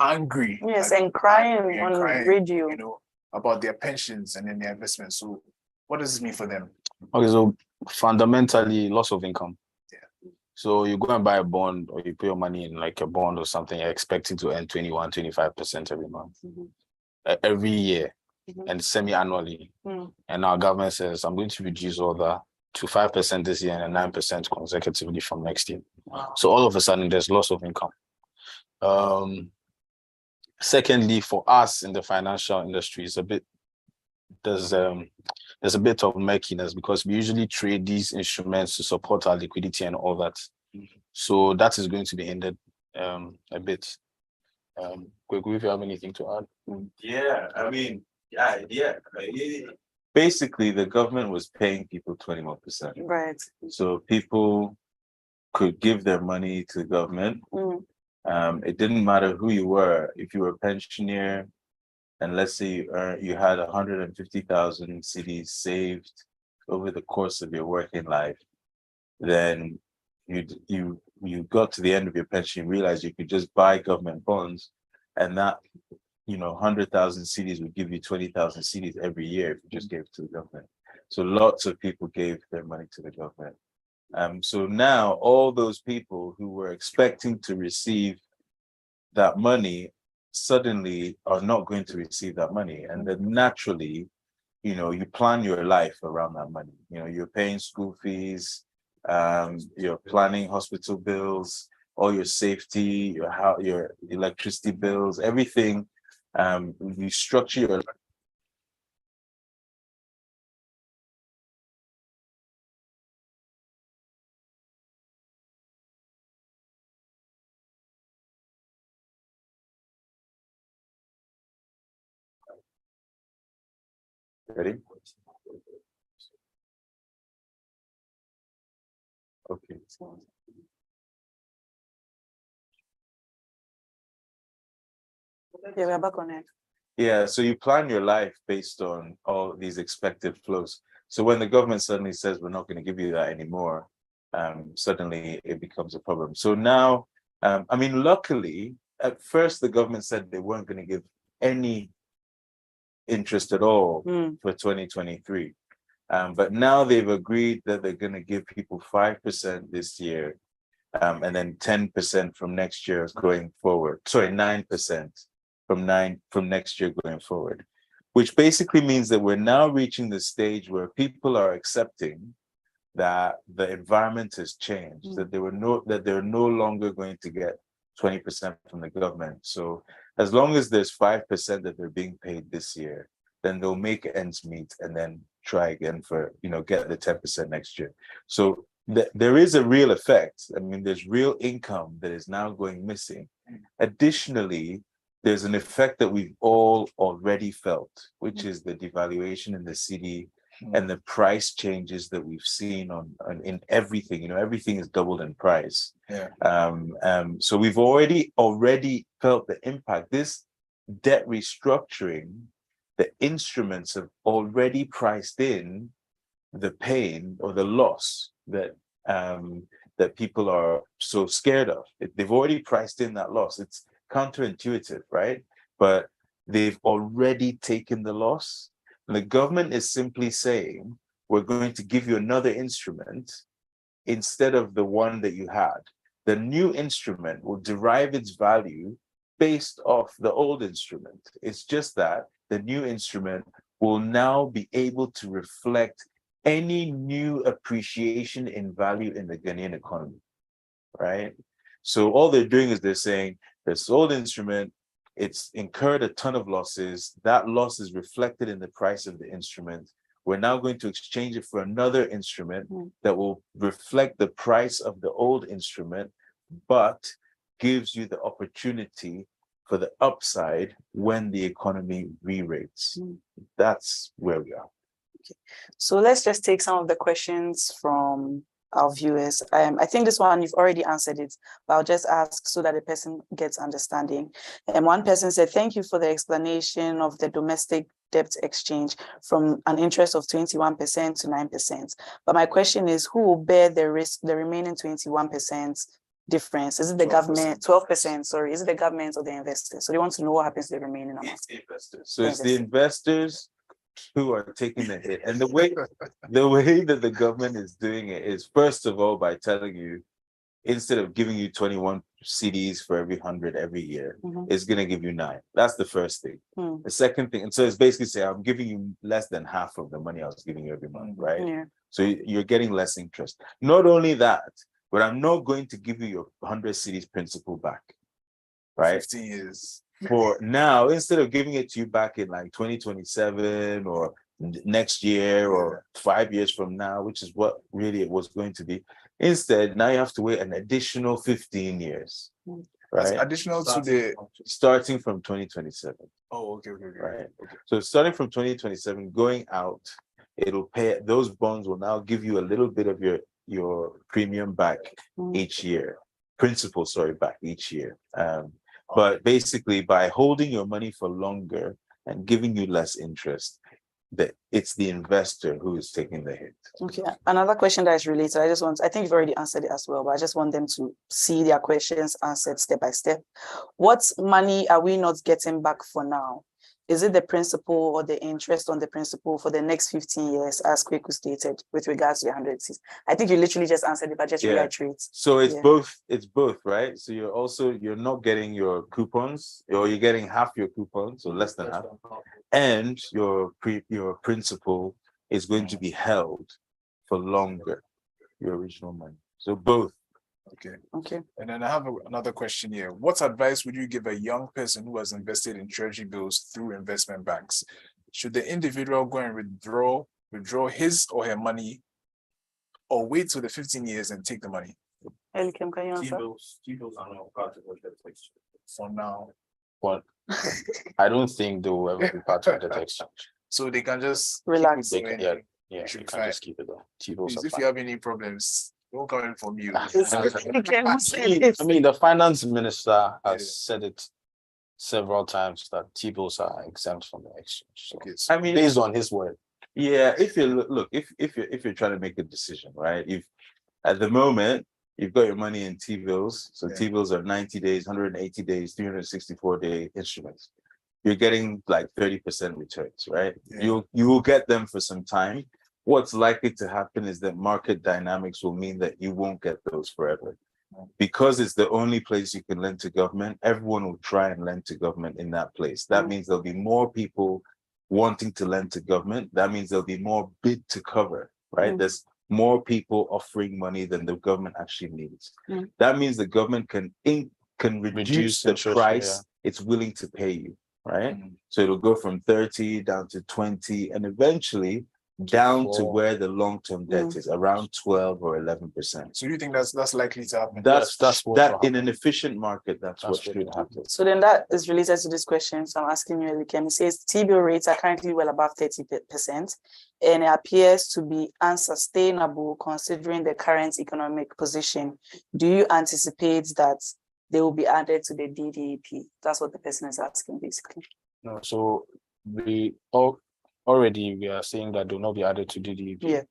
angry. Yes, and crying on radio, you know, about their pensions and then their investments. So what does this mean for them? Okay, so fundamentally, loss of income. Yeah. So you go and buy a bond or you put your money in like a bond or something, you're expecting to earn 21, 25% every month, every year, and semi-annually. And our government says, I'm going to reduce all that to 5% this year and 9% consecutively from next year. Wow. So all of a sudden, there's loss of income. Secondly, for us in the financial industry, it's a bit, there's a bit of murkiness because we usually trade these instruments to support our liquidity and all that. So that is going to be hindered a bit. Kweku, if you have anything to add? Yeah, I mean, basically the government was paying people 21%. right? So people could give their money to the government. It didn't matter who you were. If you were a pensioner, and let's say you had 150,000 cedis saved over the course of your working life, then you got to the end of your pension, you realized you could just buy government bonds, and that 100,000 cedis would give you 20,000 cedis every year if you just gave it to the government. So lots of people gave their money to the government. So now all those people who were expecting to receive that money suddenly are not going to receive that money. And then naturally, you plan your life around that money. You're paying school fees, you're planning hospital bills, all your safety, your electricity bills, everything. You structure your ready? Okay. Yeah, we're back on it. Yeah, so you plan your life based on all these expected flows. So when the government suddenly says we're not going to give you that anymore, suddenly it becomes a problem. So now, I mean, luckily, at first the government said they weren't going to give any interest at all for 2023. But now they've agreed that they're going to give people 5% this year, and then 10% from next year going forward. Sorry, 9% from next year going forward, which basically means that we're now reaching the stage where people are accepting that the environment has changed, that they're no longer going to get 20% from the government. So as long as there's 5% that they're being paid this year, then they'll make ends meet and then try again for, get the 10% next year. So there is a real effect. I mean, there's real income that is now going missing. Additionally, there's an effect that we've all already felt, which is the devaluation in the cedi and the price changes that we've seen in everything. Everything is doubled in price. Yeah. So we've already felt the impact. This debt restructuring, the instruments have already priced in the pain or the loss that people are so scared of. They've already priced in that loss. It's counterintuitive, right? But they've already taken the loss. And the government is simply saying, we're going to give you another instrument instead of the one that you had. The new instrument will derive its value based off the old instrument. It's just that the new instrument will now be able to reflect any new appreciation in value in the Ghanaian economy, right? So all they're doing is they're saying, this old instrument, it's incurred a ton of losses. That loss is reflected in the price of the instrument. We're now going to exchange it for another instrument that will reflect the price of the old instrument, but gives you the opportunity for the upside when the economy re-rates. That's where we are. Okay. So let's just take some of the questions from our viewers. I think this one, you've already answered it, but I'll just ask so that the person gets understanding. And one person said, thank you for the explanation of the domestic debt exchange from an interest of 21% to 9%. But my question is, who will bear the risk, the remaining 21% difference? Is it the government, 12%, sorry, is it the government or the investors? So they want to know what happens to the remaining amount. It's the investors. So it's the investors who are taking the hit. And the way that the government is doing it is, first of all, by telling you, instead of giving you 21 cedis for every 100 every year, it's going to give you 9. That's the first thing. The second thing, and so it's basically saying, I'm giving you less than half of the money I was giving you every month, right? Yeah. So you're getting less interest. Not only that, but I'm not going to give you your 100 cedis principal back, right? 15 years. For now, instead of giving it to you back in like 2027 or next year or 5 years from now, which is what really it was going to be, instead, now you have to wait an additional 15 years, That's right? additional to the. Starting from 2027. Oh, okay. Right. Okay. So starting from 2027, going out, it'll pay, those bonds will now give you a little bit of your premium back each year, principal, sorry, back each year. But basically, by holding your money for longer and giving you less interest, that it's the investor who is taking the hit. Okay, another question that is related. I think you've already answered it as well, but I just want them to see their questions answered step by step. What money are we not getting back for now? Is it the principal or the interest on the principal for the next 15 years, as Kweku stated, with regards to the 100 seats? I think you literally just answered it, but just reiterate. So it's both, right? So you're not getting your coupons, or you're getting half your coupons, or less than half, and your principal is going to be held for longer, your original money. So both. Okay. And then I have another question here. What advice would you give a young person who has invested in treasury bills through investment banks? Should the individual go and withdraw his or her money, or wait till the 15 years and take the money? Elikem, can you answer? T-bills are not part of the exchange. For now. What? I don't think they will ever be part of the exchange. So they can just relax. They can, yeah, you should can just keep it there. T-bills are if fine. you have any problems, don't come in from you. I mean, the finance minister has said it several times that T-bills are exempt from the exchange. So, I mean, based on his word. Yeah, if you look, if you're trying to make a decision, right? At the moment, you've got your money in T-bills. So Yeah. T-bills are 90 days, 180 days, 364-day instruments. You're getting like 30% returns, right? Yeah. You will get them for some time. What's likely to happen is that market dynamics will mean that you won't get those forever. Because it's the only place you can lend to government, everyone will try and lend to government in that place. That means there'll be more people wanting to lend to government. That means there'll be more bid to cover, right? There's more people offering money than the government actually needs. That means the government can reduce the interest, price it's willing to pay you, right? So it'll go from 30 down to 20 and eventually down to where the long-term debt is, around 12 or 11%. So you think that's likely to happen? That's what that will in an efficient market, that's what should happen. So then that is related to this question. So I'm asking you, Elikem. It says T-bill rates are currently well above 30%, and it appears to be unsustainable considering the current economic position. Do you anticipate that they will be added to the DDEP? That's what the person is asking, basically. No, so we already we are saying that they will not be added to DDEP. Yeah.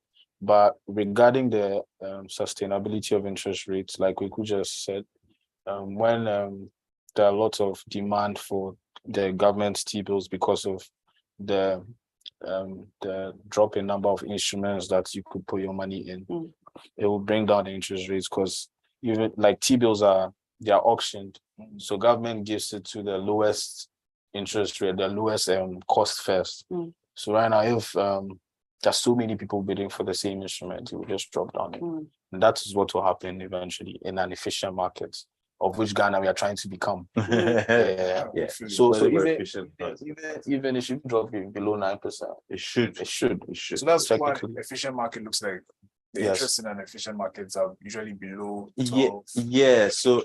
But regarding the sustainability of interest rates, like we could just said, when there are lots of demand for the government's T-bills because of the drop in number of instruments that you could put your money in, it will bring down the interest rates because even like T-bills they are auctioned. So government gives it to the lowest interest rate, the lowest cost first. So right now, if there's so many people bidding for the same instrument, it will just drop down. And that is what will happen eventually in an efficient market, of which Ghana we are trying to become. Yeah. So efficient. even it should drop below 9%. It should. So that's what technically. an efficient market looks like. The Yes. interest in an efficient markets are usually below 12. So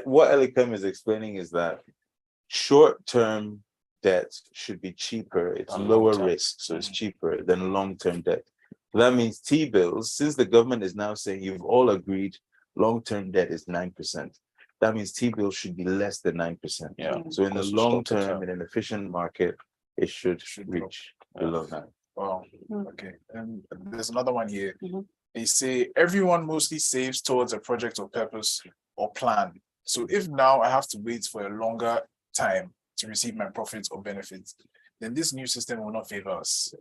what Elikem is explaining is that short-term debt should be cheaper. It's lower risk, so it's cheaper than long-term debt. That means T-bills, since the government is now saying you've all agreed long-term debt is 9%, that means T-bills should be less than 9%. Yeah. So in the Because long shorter term, term. in an efficient market, it should reach below 9. Wow. Okay. And there's another one here. They say everyone mostly saves towards a project or purpose or plan. So if now I have to wait for a longer time to receive my profits or benefits, then this new system will not favor us.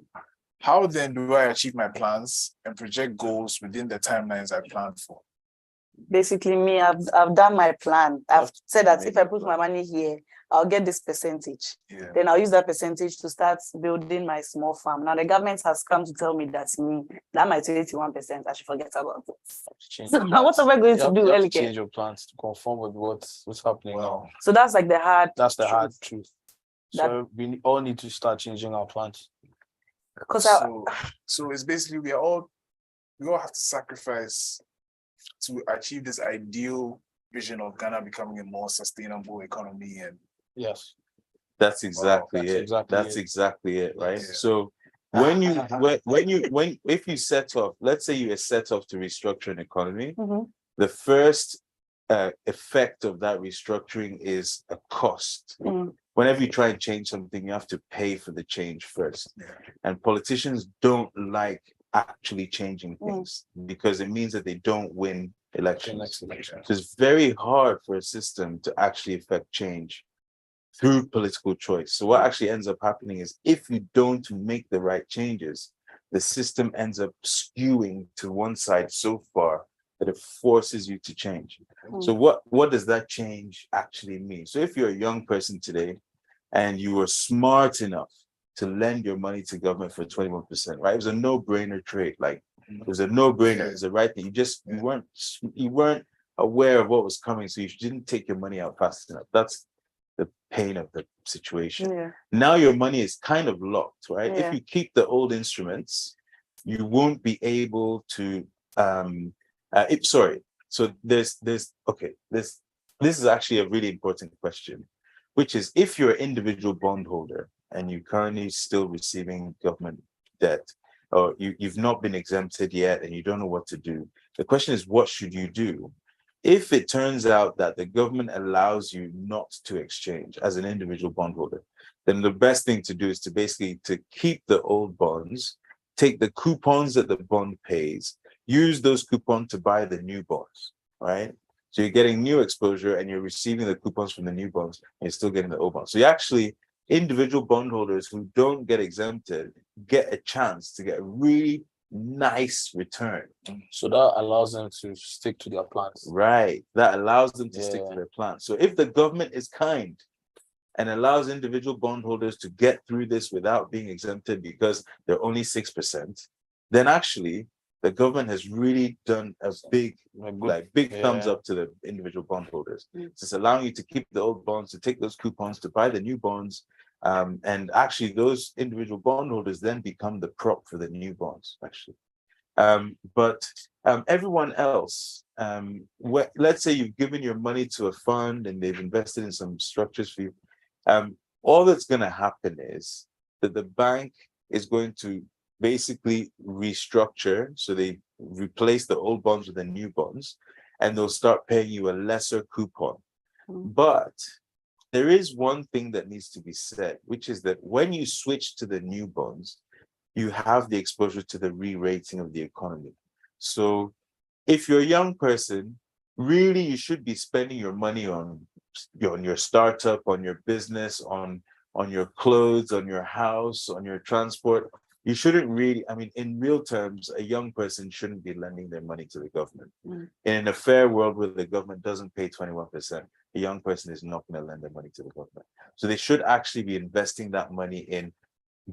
How then do I achieve my plans and project goals within the timelines I planned for? Basically, me, I've done my plan. I've said that if I put my money here, I'll get this percentage. Yeah. Then I'll use that percentage to start building my small farm. Now the government has come to tell me that my 21%, I should forget about it. So now what am I going to do, You have to Elike? change your plans to conform with what's happening now. So that's like the hard. That's the truth. hard truth. So we all need to start changing our plans. Because so it's basically we all have to sacrifice to achieve this ideal vision of Ghana becoming a more sustainable economy. And yes, that's exactly it. That's exactly it, right? Yeah. So if you set off, let's say you are set off to restructure an economy, the first effect of that restructuring is a cost. Whenever you try and change something, you have to pay for the change first. And politicians don't like actually changing things because it means that they don't win elections. So it's very hard for a system to actually affect change through political choice. So what actually ends up happening is if you don't make the right changes, the system ends up skewing to one side so far that it forces you to change. So what does that change actually mean? So if you're a young person today and you were smart enough to lend your money to government for 21%, right? It was a no-brainer trade. Like it was a no-brainer. It's the right thing. You weren't aware of what was coming, so you didn't take your money out fast enough. That's the pain of the situation. Now your money is kind of locked, right? If you keep the old instruments, you won't be able to. So this is actually a really important question, which is if you're an individual bondholder and you're currently still receiving government debt, or you've not been exempted yet and you don't know what to do, the question is, what should you do? If it turns out that the government allows you not to exchange as an individual bondholder, then the best thing to do is to basically to keep the old bonds, take the coupons that the bond pays, use those coupons to buy the new bonds, right? So you're getting new exposure and you're receiving the coupons from the new bonds and you're still getting the old bonds. So you actually, individual bondholders who don't get exempted get a chance to get a really nice return. So that allows them to stick to their plans. Right. That allows them to stick Yeah. to their plan. So if the government is kind and allows individual bondholders to get through this without being exempted because they're only 6%, then actually the government has really done a big thumbs Yeah. up to the individual bondholders. It's allowing you to keep the old bonds, to take those coupons, to buy the new bonds. And actually those individual bondholders then become the prop for the new bonds, actually. But everyone else, let's say you've given your money to a fund and they've invested in some structures for you. All that's going to happen is that the bank is going to basically restructure. So they replace the old bonds with the new bonds, and they'll start paying you a lesser coupon. But there is one thing that needs to be said, which is that when you switch to the new bonds, you have the exposure to the re-rating of the economy. So if you're a young person, really you should be spending your money on your startup, on your business, on your clothes, on your house, on your transport. You shouldn't really, I mean, in real terms, a young person shouldn't be lending their money to the government. In a fair world where the government doesn't pay 21%, a young person is not going to lend their money to the government. So they should actually be investing that money in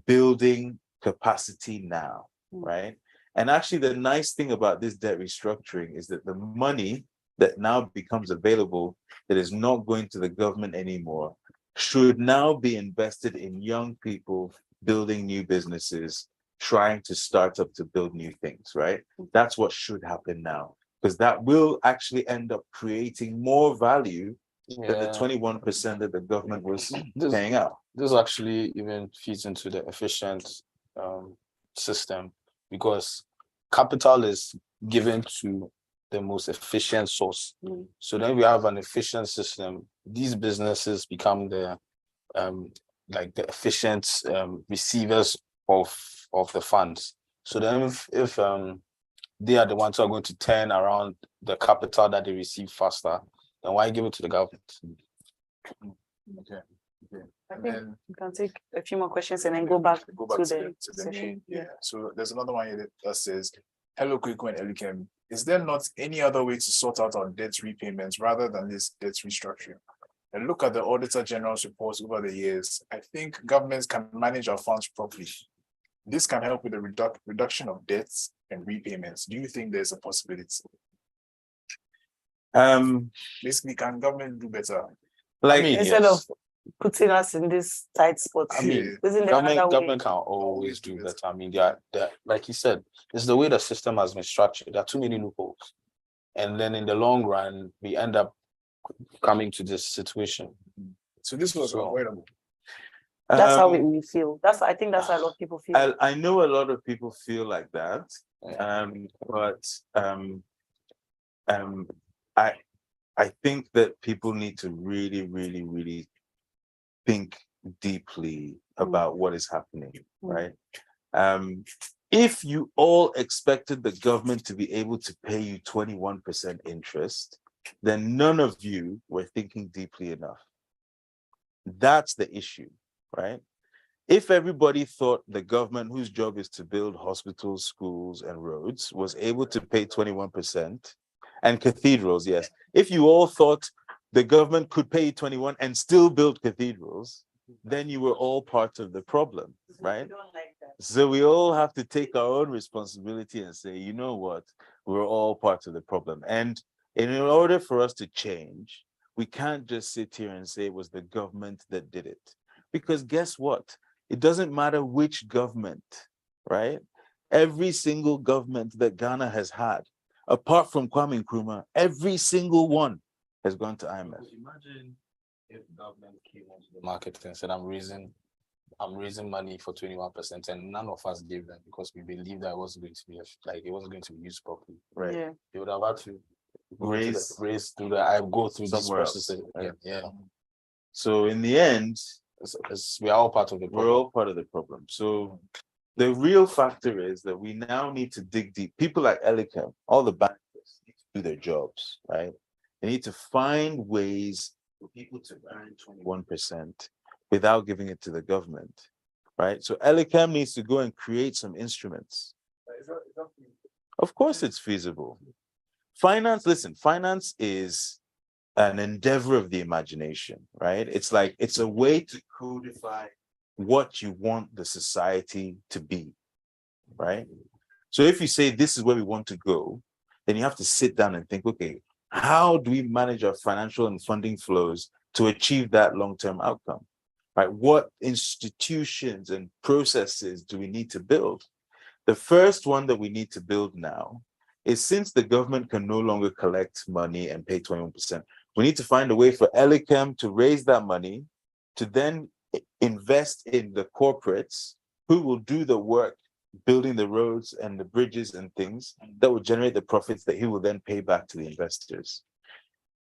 building capacity now, right? And actually the nice thing about this debt restructuring is that the money that now becomes available that is not going to the government anymore should now be invested in young people building new businesses, trying to start up to build new things, right? That's what should happen now, because that will actually end up creating more value than the 21% that the government was paying out. This actually even feeds into the efficient system, because capital is given to the most efficient source. So then we have an efficient system. These businesses become the like the efficient receivers of the funds. So then if they are the ones who are going to turn around the capital that they receive faster, then why give it to the government? Okay. I think we can take a few more questions and then go back to the session. session. Yeah. So there's another one here that says, "Hello, Kweku and Elikem. Is there not any other way to sort out our debt repayments rather than this debt restructuring? And look at the Auditor General's reports over the years. I think governments can manage our funds properly. This can help with the reduction of debts and repayments. Do you think there's a possibility? Basically, can government do better? Like, instead of putting us in this tight spot. I mean, isn't there another way? government can always do better. I mean, they're like you said, it's the way the system has been structured. There are too many loopholes, and then in the long run, we end up coming to this situation. So this was avoidable. That's how we feel. I think that's how a lot of people feel. I know a lot of people feel like that. I think that people need to really, really, really think deeply about what is happening, right? If you all expected the government to be able to pay you 21% interest, then none of you were thinking deeply enough. That's the issue, right? If everybody thought the government, whose job is to build hospitals, schools, and roads, was able to pay 21%, and cathedrals, yes. If you all thought the government could pay 21 and still build cathedrals, then you were all part of the problem, right? So we all have to take our own responsibility and say, you know what, we're all part of the problem. And in order for us to change, we can't just sit here and say it was the government that did it. Because guess what? It doesn't matter which government, right? Every single government that Ghana has had, apart from Kwame Nkrumah, every single one has gone to IMF. Imagine if government came onto the market and said, I'm raising money for 21%, and none of us gave them because we believed that it wasn't going to be it wasn't going to be used properly. Right. Yeah. They would have had to go through this somewhere process. else. Yeah. So in the end, We are all part of the problem. we're all part of the problem. So The real factor is that we now need to dig deep. People like Elicam, all the bankers need to do their jobs, right? They need to find ways for people to earn 21% without giving it to the government, right? So Elicam needs to go and create some instruments. Of course it's feasible. Finance, listen, finance is an endeavor of the imagination, right? It's a way to codify what you want the society to be, right? So if you say this is where we want to go, then you have to sit down and think, okay, how do we manage our financial and funding flows to achieve that long-term outcome, right? What institutions and processes do we need to build? The first one that we need to build now is, since the government can no longer collect money and pay 21%, we need to find a way for Elicam to raise that money to then invest in the corporates who will do the work, building the roads and the bridges and things that will generate the profits that he will then pay back to the investors.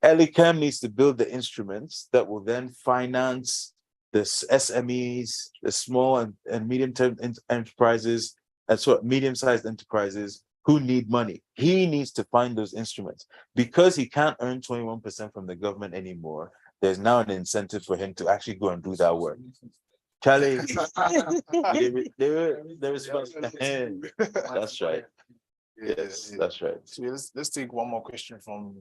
Elicam needs to build the instruments that will then finance the SMEs, the small and medium-term enterprises, and so medium-sized enterprises who need money. He needs to find those instruments. Because he can't earn 21% from the government anymore, there's now an incentive for him to actually go and do that work. Charlie, they respond. That's right. Yes, that's right. So let's take one more question from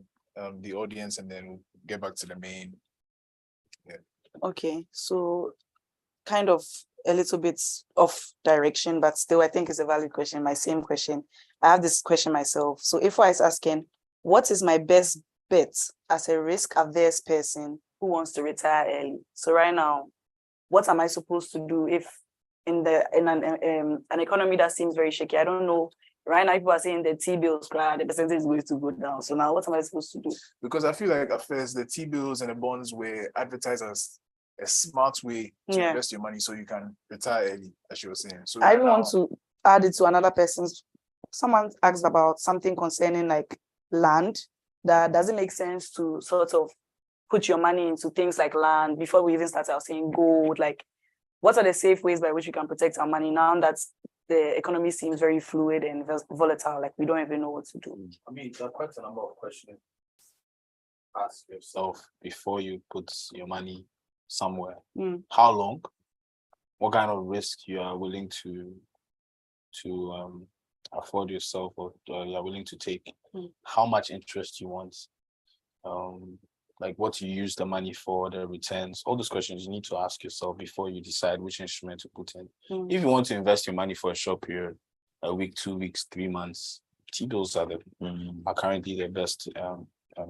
the audience, and then we'll get back to the main. Okay, so kind of a little bit off direction, but still I think it's a valid question. My same question. I have this question myself. So if I was asking, what is my best bet as a risk-averse person who wants to retire early? So right now, what am I supposed to do if in an economy that seems very shaky? I don't know. Right now, people are saying the T-bills, the percentage is going to go down. So now, what am I supposed to do? Because I feel like at first the T-bills and the bonds were advertised as a smart way to invest your money so you can retire early, as you were saying. So I even want to add it to another person's. Someone asked about something concerning like land. That doesn't make sense to sort of put your money into things like land. Before we even started, I was saying gold. Like, what are the safe ways by which we can protect our money now that the economy seems very fluid and volatile? Like, we don't even know what to do. I mean, there are quite a number of questions. Ask yourself before you put your money somewhere. How long? What kind of risk you are willing to afford yourself, or you are willing to take? How much interest you want? Like what you use the money for, the returns, all those questions you need to ask yourself before you decide which instrument to put in. If you want to invest your money for a short period, a week, 2 weeks, 3 months, T-bills are currently the best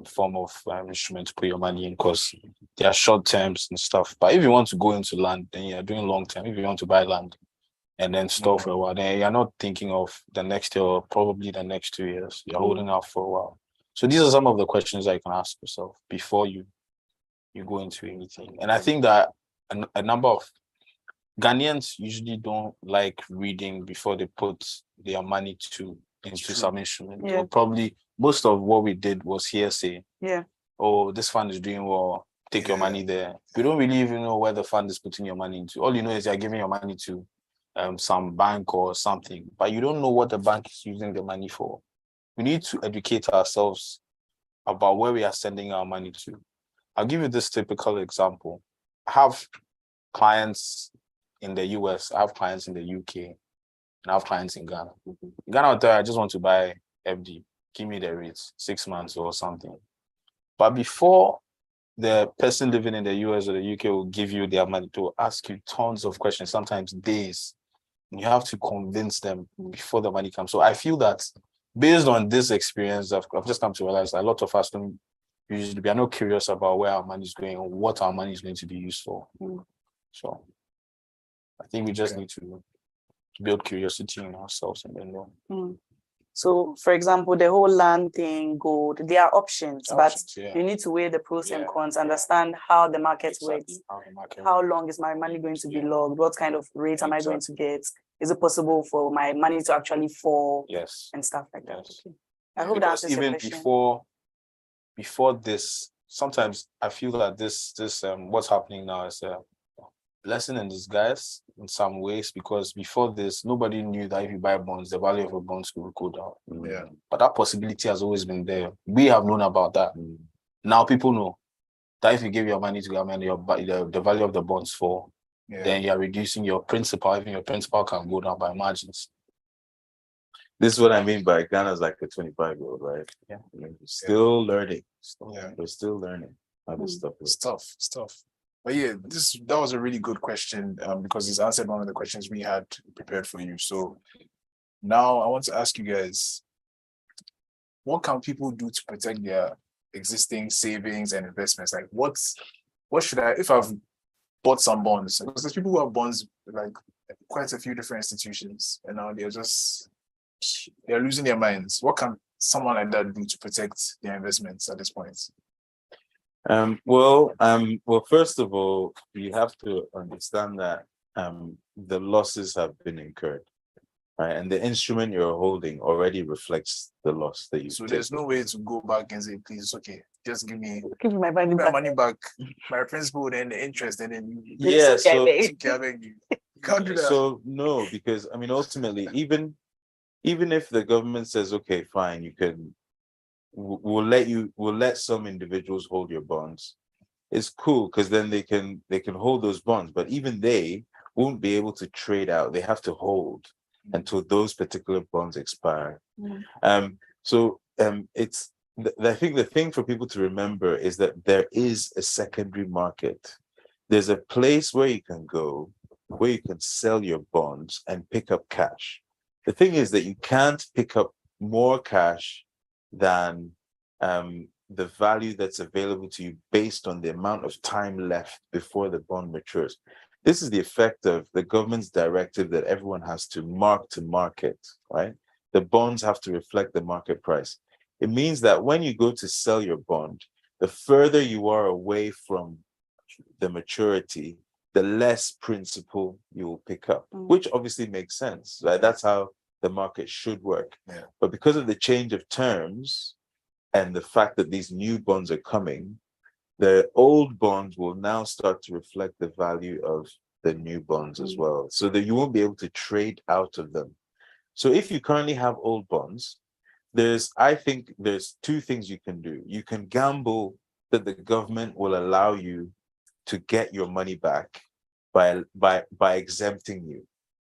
form of instrument to put your money in, because they are short terms and stuff. But if you want to go into land, then you're doing long term. If you want to buy land and then store for a while, then you're not thinking of the next year or probably the next 2 years. You're holding out for a while. So these are some of the questions that you can ask yourself before you go into anything. And I think that a number of Ghanaians usually don't like reading before they put their money into some instrument. Or probably most of what we did was hearsay. Oh, this fund is doing well, take your money there. We don't really even know where the fund is putting your money into. All you know is you're giving your money to some bank or something, but you don't know what the bank is using the money for. We need to educate ourselves about where we are sending our money to. I'll give you this typical example. I have clients in the US, I have clients in the UK, and I have clients in Ghana. Ghana will tell you, I just want to buy FD. Give me the rates, 6 months or something. But before the person living in the US or the UK will give you their money, to ask you tons of questions, sometimes days. You have to convince them before the money comes. So I feel that based on this experience, I've just come to realize that a lot of us don't usually, we are not curious about where our money is going or what our money is going to be used for. So I think we just need to build curiosity in ourselves and then know. So, for example, the whole land thing, gold, there are options, but you need to weigh the pros and cons, understand how the market works. How long is my money going to be logged? What kind of rate am I going to get? Is it possible for my money to actually fall? And stuff like that. Okay. I hope that answers your question. Before this, sometimes I feel that this what's happening now is blessing in disguise in some ways, because before this, nobody knew that if you buy bonds, the value of a bond will go down. Yeah. But that possibility has always been there. We have known about that. Now people know that if you give your money to government, the value of the bonds fall. Yeah. Then you're reducing your principal. Even your principal can go down by margins. This is what I mean by Ghana's like a 25-year-old, right? Yeah. I mean, we're still learning. Yeah. We're still learning how this stuff works. Stuff. But yeah, that was a really good question, because it's answered one of the questions we had prepared for you. So now I want to ask you guys, what can people do to protect their existing savings and investments? Like what should I, if I've bought some bonds, because there's people who have bonds like quite a few different institutions, and now they're losing their minds. What can someone like that do to protect their investments at this point? Well, first of all, you have to understand that the losses have been incurred, right? And the instrument you're holding already reflects the loss that you. So there's no way to go back and say, please, okay, just give me my money my back. money back, my principal, then the interest, and then you. Yeah, It's okay, so Okay, I beg you. Can't do that. So no, because I mean, ultimately, even if the government says, okay, fine, you can, we'll let some individuals hold your bonds. It's cool because then they can hold those bonds, but even they won't be able to trade out. They have to hold until those particular bonds expire. I think the thing for people to remember is that there is a secondary market. There's a place where you can go, where you can sell your bonds and pick up cash. The thing is that you can't pick up more cash than the value that's available to you based on the amount of time left before the bond matures. This is the effect of the government's directive that everyone has to mark to market, right? The bonds have to reflect the market price. It means that when you go to sell your bond, the further you are away from the maturity, the less principal you will pick up, which obviously makes sense, right? That's how the market should work. Yeah. But because of the change of terms and the fact that these new bonds are coming, the old bonds will now start to reflect the value of the new bonds as well, so that you won't be able to trade out of them. So if you currently have old bonds, I think there's two things you can do. You can gamble that the government will allow you to get your money back by exempting you,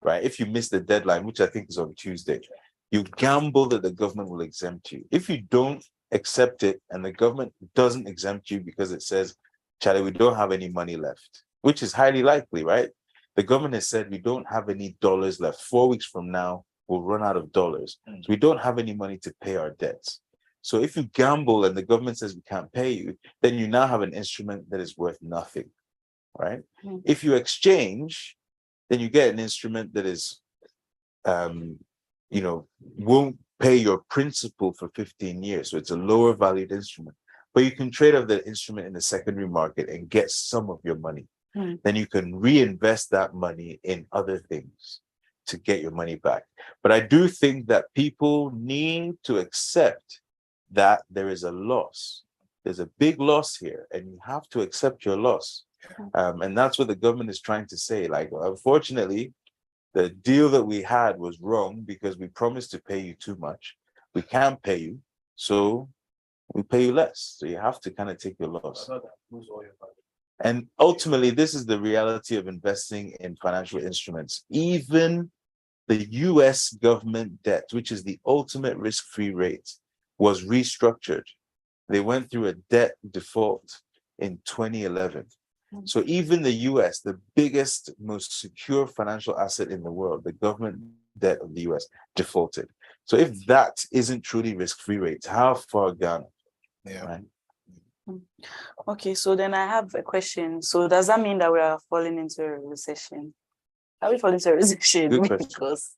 right? If you miss the deadline, which I think is on Tuesday, you gamble that the government will exempt you. If you don't accept it and the government doesn't exempt you because it says, Charlie, we don't have any money left, which is highly likely, right? The government has said we don't have any dollars left. 4 weeks from now, we'll run out of dollars. So we don't have any money to pay our debts. So if you gamble and the government says we can't pay you, then you now have an instrument that is worth nothing, right? If you exchange, then you get an instrument that is, won't pay your principal for 15 years. So it's a lower valued instrument, but you can trade off that instrument in the secondary market and get some of your money. Then you can reinvest that money in other things to get your money back. But I do think that people need to accept that there is a loss. There's a big loss here, and you have to accept your loss. And that's what the government is trying to say. Like, unfortunately, the deal that we had was wrong because we promised to pay you too much. We can't pay you, so we pay you less. So you have to kind of take your loss. And ultimately, this is the reality of investing in financial instruments. Even the US government debt, which is the ultimate risk-free rate, was restructured. They went through a debt default in 2011. So even the US, the biggest, most secure financial asset in the world, the government debt of the US, defaulted. So if that isn't truly risk-free rates, how far Ghana? Yeah. Right? Okay, so then I have a question. So does that mean that we are falling into a recession? Are we falling into a recession? Good question. Because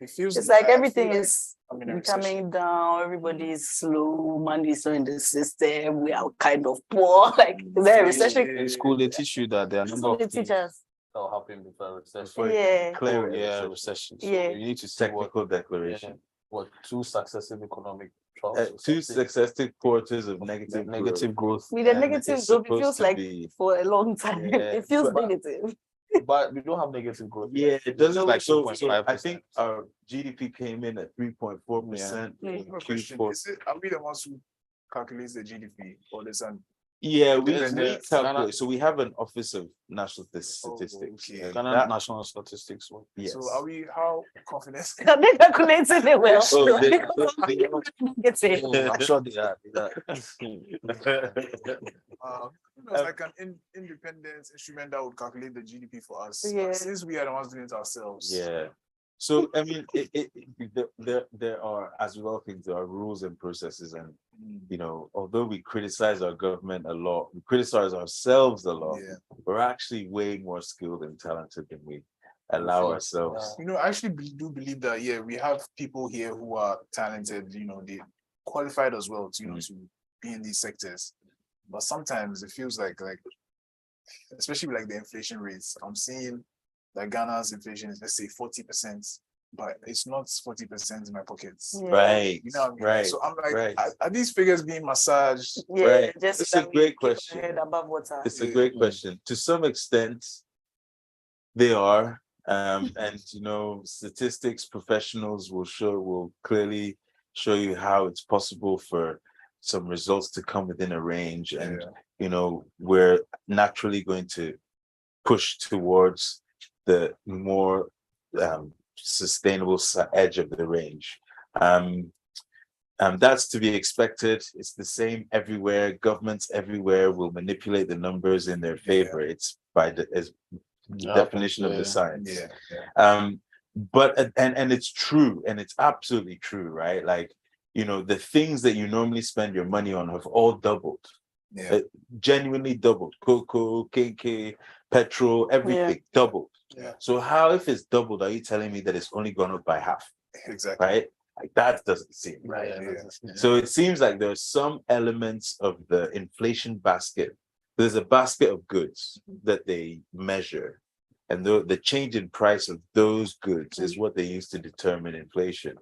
It feels it's like I feel everything like is I'm in a recession. coming down, everybody is slow, money is not in the system, we are kind of poor. Like, is there a recession? In school, they teach you that there are a number The of things teachers. that will happen before a recession. Before you Yeah. declare a Yeah, recession. recession. So Yeah. you need to see Technical declaration. what two successive economic troughs or Two something. successive quarters of negative Negative growth. With the And negative it's growth, it supposed feels to like be- for a long time. Yeah, It feels but- negative. But we don't have negative growth. Yeah, it doesn't like so 2.5%. I think our GDP came in at 3.4% Yeah. in I have a question. Q4. Are we the ones who calculates the GDP or there's an Yeah, we Independent- calculate. So we have an Office of National Statistics. okay. and Ghana that- National Statistics one. yes. So are we how confident? Can they calculate it well? So they- Get it. I'm sure they are. It was like an independent instrument that would calculate the GDP for us. Yeah. Since we are the ones doing it ourselves. Yeah. So I mean, there are as well things. There are rules and processes, and you know, although we criticize our government a lot, we criticize ourselves a lot. Yeah. We're actually way more skilled and talented than we allow ourselves. You know, I actually do believe that, yeah, we have people here who are talented, you know, they qualified as well to, you know, to be in these sectors. But sometimes it feels like, especially with like the inflation rates, I'm seeing that Ghana's inflation is, let's say, 40%, but it's not 40% in my pockets. Yeah. Right. You know what I mean? Right. So I'm like, right. are these figures being massaged? Yeah, Right. just It's a that we great keep our question. head above water. It's a Yeah. great question. To some extent, they are. And you know, statistics professionals will clearly show you how it's possible for some results to come within a range. And Yeah. you know, we're naturally going to push towards the more sustainable edge of the range. That's to be expected. It's the same everywhere. Governments everywhere will manipulate the numbers in their favor. It's by the definition of the science. Yeah. But it's true, and it's absolutely true, right? Like, you know, the things that you normally spend your money on have all doubled. Yeah. Genuinely doubled. Cocoa, KK, petrol, everything doubled. Yeah. So how, if it's doubled, are you telling me that it's only gone up by half? Exactly. Right? Like that doesn't seem right. Yeah. So it seems like there's some elements of the inflation basket. There's a basket of goods that they measure, and the change in price of those goods is what they use to determine inflation.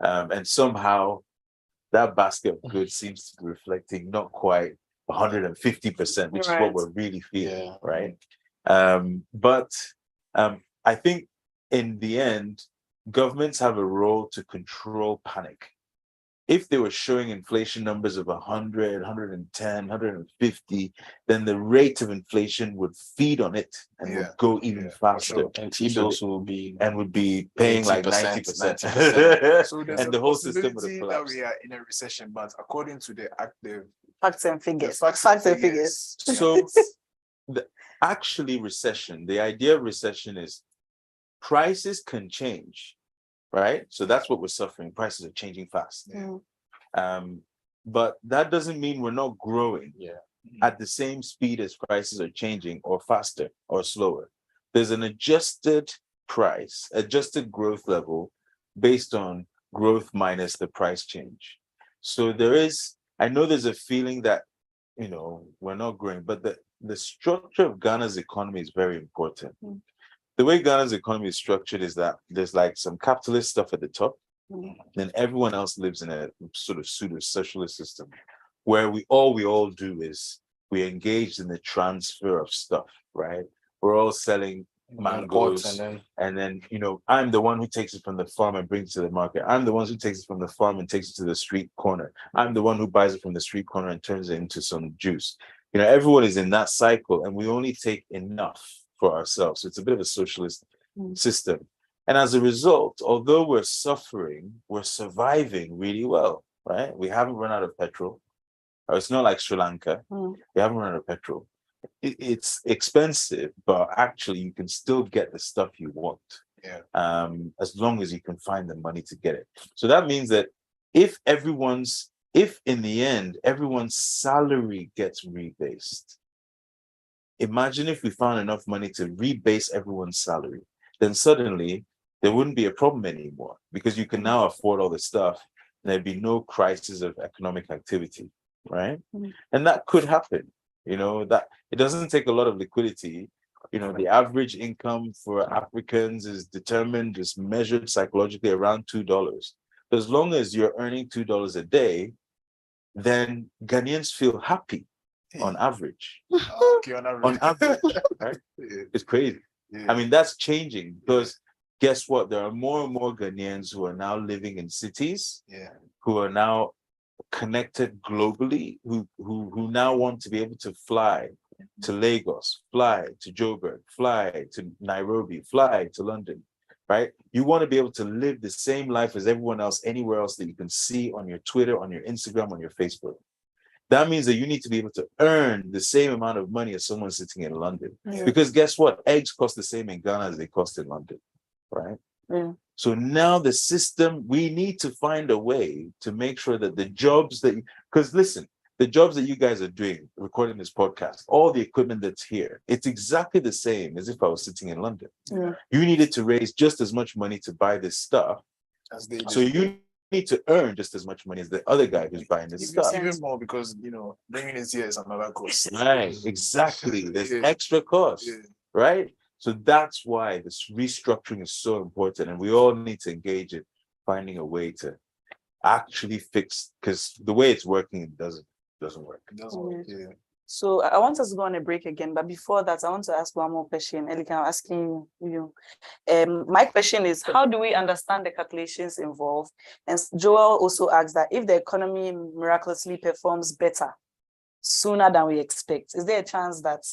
And somehow that basket of goods seems to be reflecting not quite 150%, which is what Right. we're really feeling, Yeah. right? But I think in the end, governments have a role to control panic. If they were showing inflation numbers of 100, 110, 150, then the rate of inflation would feed on it and would go even faster. sure. And T-bills will be And would be paying like 80%, 90%. So there's And a the whole system would possibility have that collapsed. we are in a recession, but according to the active Facts and figures. facts and figures. So recession, the idea of recession is prices can change, right? So that's what we're suffering. Prices are changing fast. But that doesn't mean we're not growing at the same speed as prices are changing, or faster or slower. There's an adjusted price, adjusted growth level based on growth minus the price change. So I know there's a feeling that, you know, we're not growing, but the structure of Ghana's economy is very important. The way Ghana's economy is structured is that there's like some capitalist stuff at the top, then everyone else lives in a sort of pseudo socialist system where we all do is we engage in the transfer of stuff, right? We're all selling mangoes, and then you know, I'm the one who takes it from the farm and brings it to the market. I'm the one who takes it from the farm and takes it to the street corner. I'm the one who buys it from the street corner and turns it into some juice. You know, everyone is in that cycle, and we only take enough for ourselves. So it's a bit of a socialist system. And as a result, although we're suffering, we're surviving really well, right? We haven't run out of petrol. It's not like Sri Lanka. We haven't run out of petrol. It's expensive, but actually you can still get the stuff you want. As long as you can find the money to get it. So that means that if in the end, everyone's salary gets rebased, imagine if we found enough money to rebase everyone's salary, then suddenly there wouldn't be a problem anymore, because you can now afford all the stuff. There'd be no crisis of economic activity, right? And that could happen, you know, that it doesn't take a lot of liquidity. You know, the average income for Africans is determined, just measured psychologically around $2. As long as you're earning $2 a day, then Ghanaians feel happy on average. Okay, on average. On average, right? It's crazy. I mean, that's changing because guess what? There are more and more Ghanaians who are now living in cities, who are now connected globally, who now want to be able to fly to Lagos, fly to Joburg, fly to Nairobi, fly to London, right? You want to be able to live the same life as everyone else anywhere else that you can see on your Twitter, on your Instagram, on your Facebook. That means that you need to be able to earn the same amount of money as someone sitting in London. Because guess what? Eggs cost the same in Ghana as they cost in London, right? So now the system, we need to find a way to make sure that the jobs that, because listen, the jobs that you guys are doing, recording this podcast, all the equipment that's here, it's exactly the same as if I was sitting in London. You needed to raise just as much money to buy this stuff. As they So you need to earn just as much money as the other guy who's buying this stuff. Even more because, bringing it here is another cost. Right, exactly. There's extra cost, right? So that's why this restructuring is so important, and we all need to engage in finding a way to actually fix, because the way it's working, it doesn't work. It doesn't work. So I want us to go on a break again, but before that, I want to ask one more question. Elika, I'm asking you. My question is, how do we understand the calculations involved? And Joel also asks that if the economy miraculously performs better sooner than we expect, is there a chance that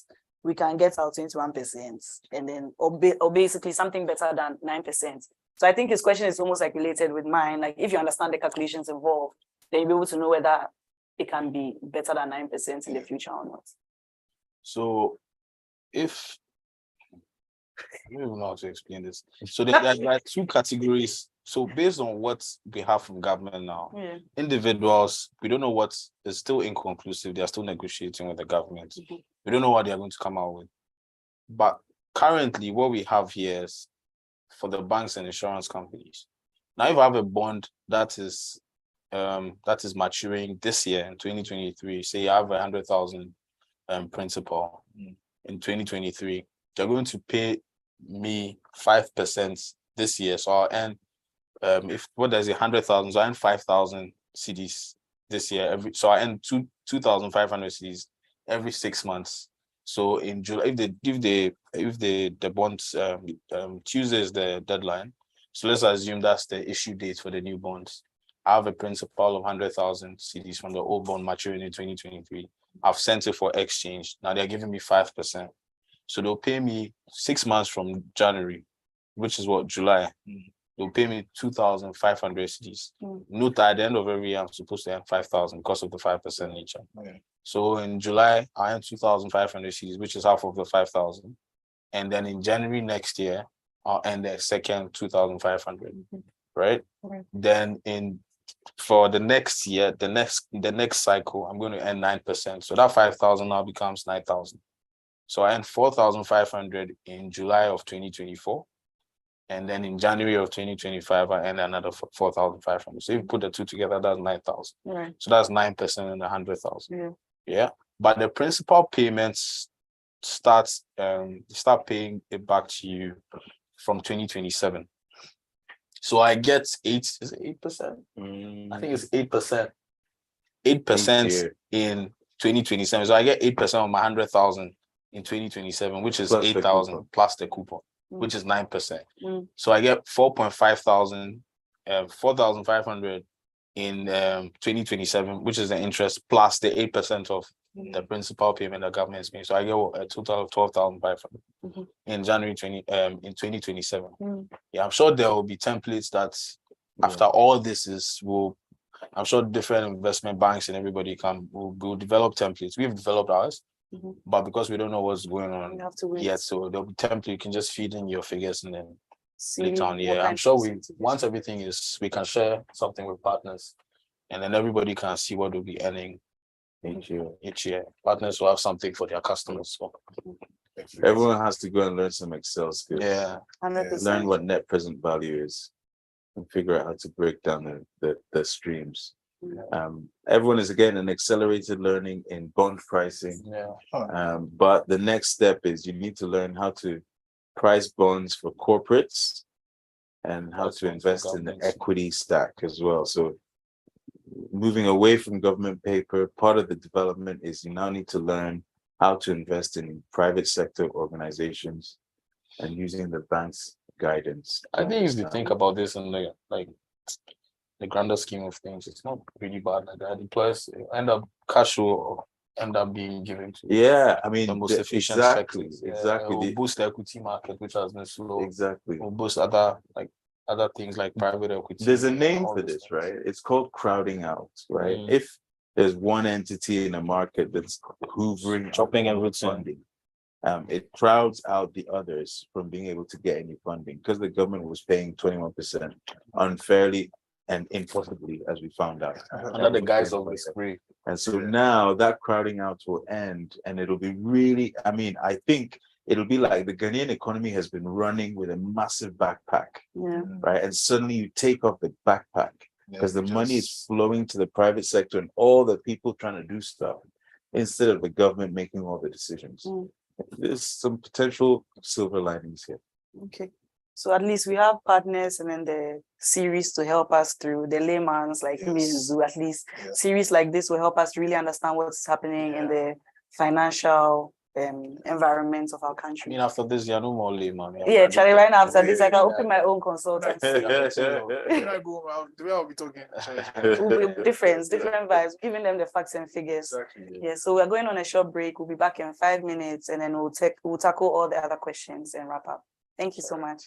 we can get our 21% and then, or basically something better than 9%? So I think his question is almost like related with mine. Like, if you understand the calculations involved, then you'll be able to know whether it can be better than 9% in the future or not. So if I don't even know how to explain this. So there are two categories. So based on what we have from government now, individuals, we don't know what is still inconclusive. They are still negotiating with the government. We don't know what they are going to come out with. But currently, what we have here is for the banks and insurance companies. Now, if I have a bond that is maturing this year in 2023, say you have 100,000 principal in 2023, they're going to pay me 5% this year. So I'll earn, if what there's 100,000, so I earn 5,000 CDs this year. So I earn 2,500 CDs every 6 months. So in July, if the bonds Tuesday is the deadline, so let's assume that's the issue date for the new bonds. I have a principal of 100,000 CDs from the old bond maturing in 2023. I've sent it for exchange. Now they're giving me 5%. So they'll pay me 6 months from January, which is what, July. They'll pay me 2,500 CDs. Note that at the end of every year, I'm supposed to earn 5,000 because of the 5% nature. So in July, I earn 2,500 CDs, which is half of the 5,000. And then in January next year, I'll earn the second 2,500, right? Then for the next year, the next cycle, I'm going to earn 9%. So that 5,000 now becomes 9,000. So I earn 4,500 in July of 2024. And then in January of 2025, I earn another 4,500. So if you put the two together, that's 9,000. Right. So that's 9% in 100,000. Yeah. But the principal payments start paying it back to you from 2027. So I get 8%. I think it's 8%. 8% in 2027. So I get 8% on my 100,000 in 2027, which is 8,000 plus the coupon, which is 9%. So I get 4,500 in 2027, which is the interest plus the 8% of the principal payment the government is paying. So I get a total of 12,500 in January in 2027. Yeah, I'm sure there will be templates that after all this I'm sure different investment banks and everybody will develop templates. We've developed ours, but because we don't know what's going on yet, so there'll be template. You can just feed in your figures and then later on. Yeah, I'm sure once everything we can share something with Partnerz, and then everybody can see what we'll be earning each year. Partnerz will have something for their customers. So everyone has to go and learn some Excel skills. Yeah, 100%. Learn what net present value is and figure out how to break down the streams. Everyone is again an accelerated learning in bond pricing. But the next step is you need to learn how to price bonds for corporates and how to invest in the equity stack as well. So moving away from government paper, part of the development is you now need to learn how to invest in private sector organizations and using the bank's guidance. I think if you think about this in the grander scheme of things, it's not really bad like that. The players end up cash will end up being given to Yeah, I mean, the most efficient exactly, sectors. Yeah, exactly. it will boost the equity market, which has been slow. Exactly. It will boost other things like private equity. There's a name all for those this, things. right? It's called crowding out, right? Mm. If there's one entity in a market that's hoovering, Chopping up everything. funding, it crowds out the others from being able to get any funding because the government was paying 21% unfairly and impossibly, as we found out. Under the guise of the spree. And so now that crowding out will end, and it'll be really, I mean, I think it'll be like the Ghanaian economy has been running with a massive backpack, Yeah. right? And suddenly you take off the backpack because the money is flowing to the private sector and all the people trying to do stuff instead of the government making all the decisions. There's some potential silver linings here. Okay. So at least we have partners and then the series to help us through the layman's like Mizu, at least series like this will help us really understand what's happening in the financial environment of our I country. mean, after this, you're no more layman. Yeah, Charlie, right now after this, I can open my own consultancy. When I go out, the way I'll be talking. We'll be different vibes, giving them the facts and figures. Exactly. Yeah, so we're going on a short break. We'll be back in 5 minutes and then we'll tackle all the other questions and wrap up. Thank you so much.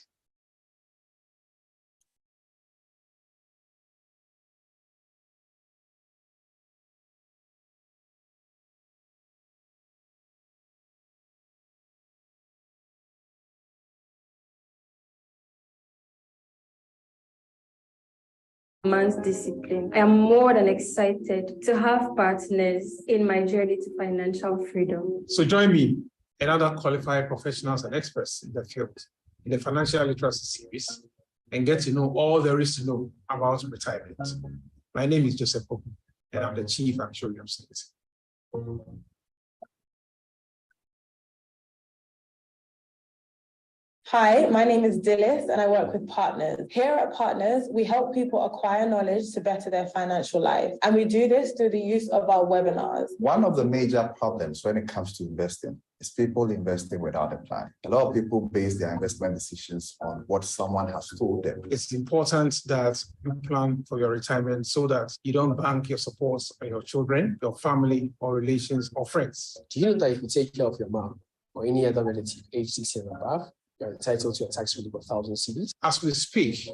Man's discipline. I am more than excited to have partners in my journey to financial freedom. So join me and other qualified professionals and experts in the field in the financial literacy series and get to know all there is to know about retirement. My name is Joseph Poku, and I'm the Chief Actuary of State. Hi, my name is Dillis and I work with Partnerz. Here at Partnerz, we help people acquire knowledge to better their financial life. And we do this through the use of our webinars. One of the major problems when it comes to investing is people investing without a plan. A lot of people base their investment decisions on what someone has told them. It's important that you plan for your retirement so that you don't bank your support on your children, your family, or relations, or friends. Do you know that if you take care of your mom or any other relative age 60 and above, you're entitled to a tax relief of 1,000 cedis? As we speak,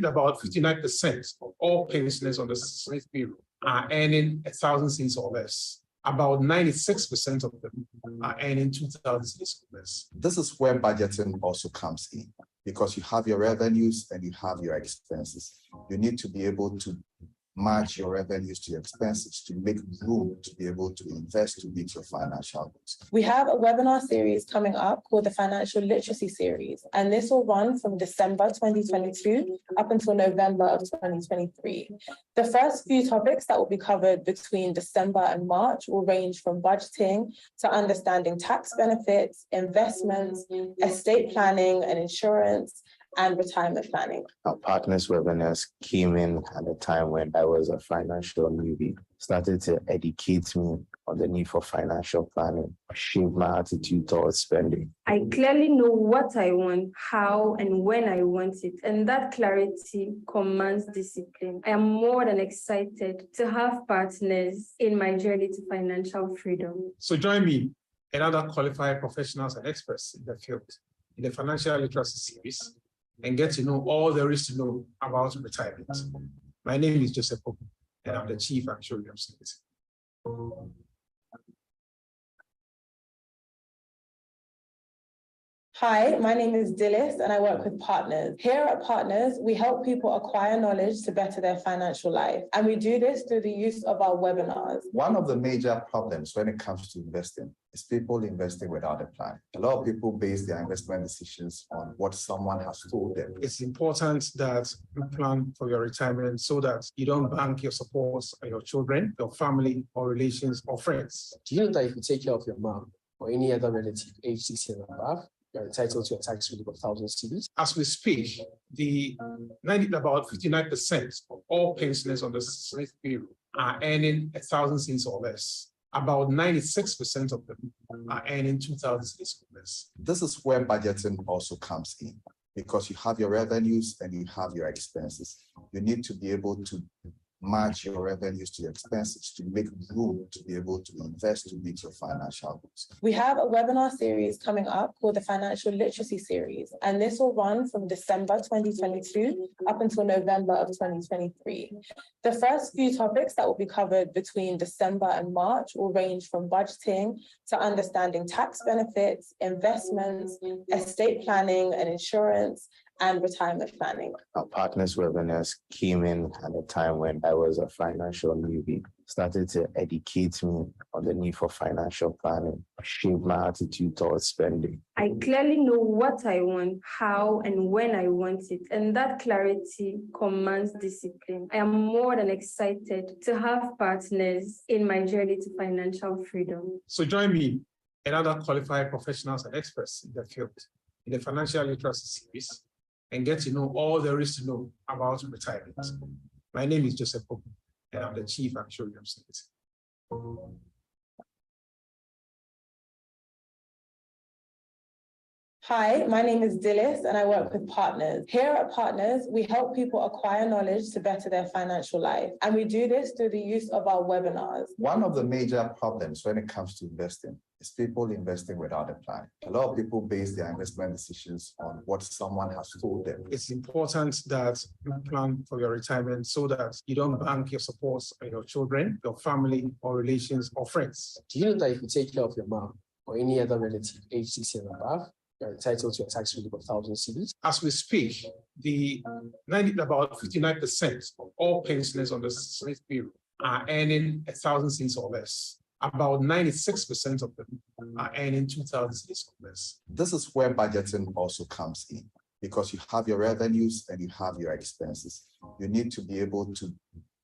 about 59% of all pensioners on the Smith Bureau are earning 1,000 cedis or less. About 96% of them are earning 2,000 cedis or less. This is where budgeting also comes in, because you have your revenues and you have your expenses. You need to be able to match your revenues to your expenses to make room to be able to invest to meet your financial goals. We have a webinar series coming up called the Financial Literacy Series, and this will run from December 2022 up until November of 2023. The first few topics that will be covered between December and March will range from budgeting to understanding tax benefits, investments, estate planning and insurance, and retirement planning. Our Partnerz webinars came in at a time when I was a financial newbie, started to educate me on the need for financial planning, shaped my attitude towards spending. I clearly know what I want, how and when I want it, and that clarity commands discipline. I am more than excited to have partners in my journey to financial freedom. So join me and other qualified professionals and experts in the field in the financial literacy series and get to know all there is to know about retirement. My name is Joseph Poku, and I'm the Chief Actuary of State. Hi, my name is Dillis and I work with Partnerz. Here at Partnerz, we help people acquire knowledge to better their financial life. And we do this through the use of our webinars. One of the major problems when it comes to investing is people investing without a plan. A lot of people base their investment decisions on what someone has told them. It's important that you plan for your retirement so that you don't bank your support on your children, your family, or relations, or friends. Do you know that if you take care of your mom or any other relative age 60 and above, you're entitled to a tax relief of 1,000 cedis? As we speak, about 59% of all pensioners on the Smith Bureau are earning 1,000 cedis or less. About 96% of them are earning 2,000 cedis or less. This is where budgeting also comes in, because you have your revenues and you have your expenses. You need to be able to match your revenues to your expenses to make room to be able to invest to meet your financial goals. We have a webinar series coming up called the Financial Literacy Series, and this will run from December 2022 up until November of 2023. The first few topics that will be covered between December and March will range from budgeting to understanding tax benefits, investments, estate planning and insurance, and retirement planning. Our Partnerz webinars came in at a time when I was a financial newbie, started to educate me on the need for financial planning, shape my attitude towards spending. I clearly know what I want, how and when I want it, and that clarity commands discipline. I am more than excited to have partners in my journey to financial freedom. So join me and other qualified professionals and experts in the field in the Financial Literacy Series and get to know all there is to know about retirement. My name is Joseph Poku, and I'm the Chief Actuary of State. Hi, my name is Dillis and I work with Partnerz. Here at Partnerz, we help people acquire knowledge to better their financial life. And we do this through the use of our webinars. One of the major problems when it comes to investing is people investing without a plan. A lot of people base their investment decisions on what someone has told them. It's important that you plan for your retirement so that you don't bank your support on your children, your family, or relations, or friends. Do you know that if you take care of your mom or any other relative aged 60 and above, you're entitled to a tax relief of 1,000 cedis? As we speak, about 59% of all pensioners on the Smith Bureau are earning 1,000 cedis or less. About 96% of them are earning 2,000 cedis or less. This is where budgeting also comes in, because you have your revenues and you have your expenses. You need to be able to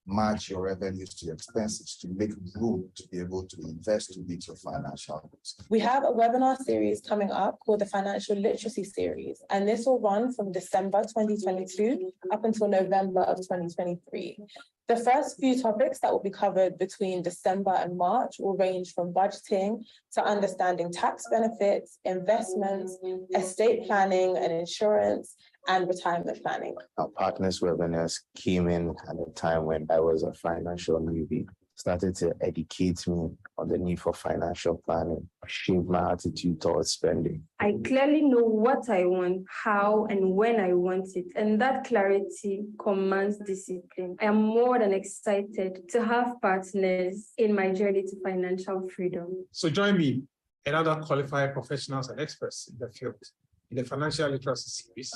match your revenues to your expenses to make room to be able to invest to meet your financial goals. We have a webinar series coming up called the Financial Literacy Series, and this will run from December 2022 up until November of 2023. The first few topics that will be covered between December and March will range from budgeting to understanding tax benefits, investments, estate planning and insurance, and retirement planning. Our Partnerz webinars came in at a time when I was a financial newbie, started to educate me on the need for financial planning, shape my attitude towards spending. I clearly know what I want, how and when I want it, and that clarity commands discipline. I am more than excited to have partners in my journey to financial freedom. So join me and other qualified professionals and experts in the field in the Financial Literacy Series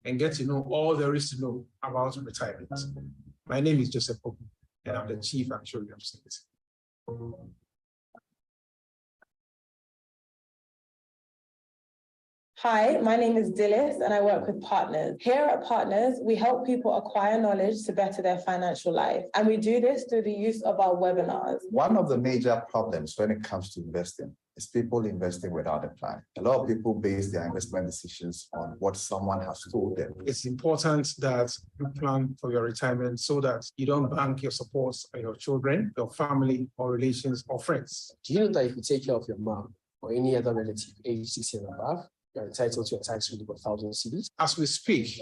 and get to know all there is to know about retirement. My name is Joseph Poku, and I'm the Chief Actuary of State. Hi, my name is Dillis and I work with Partnerz. Here at Partnerz, we help people acquire knowledge to better their financial life. And we do this through the use of our webinars. One of the major problems when it comes to investing is people investing without a plan. A lot of people base their investment decisions on what someone has told them. It's important that you plan for your retirement so that you don't bank your support on your children, your family, or relations, or friends. Do you know that if you take care of your mom or any other relative aged 60 and above, you're entitled to a tax relief of 1,000 cedis? As we speak,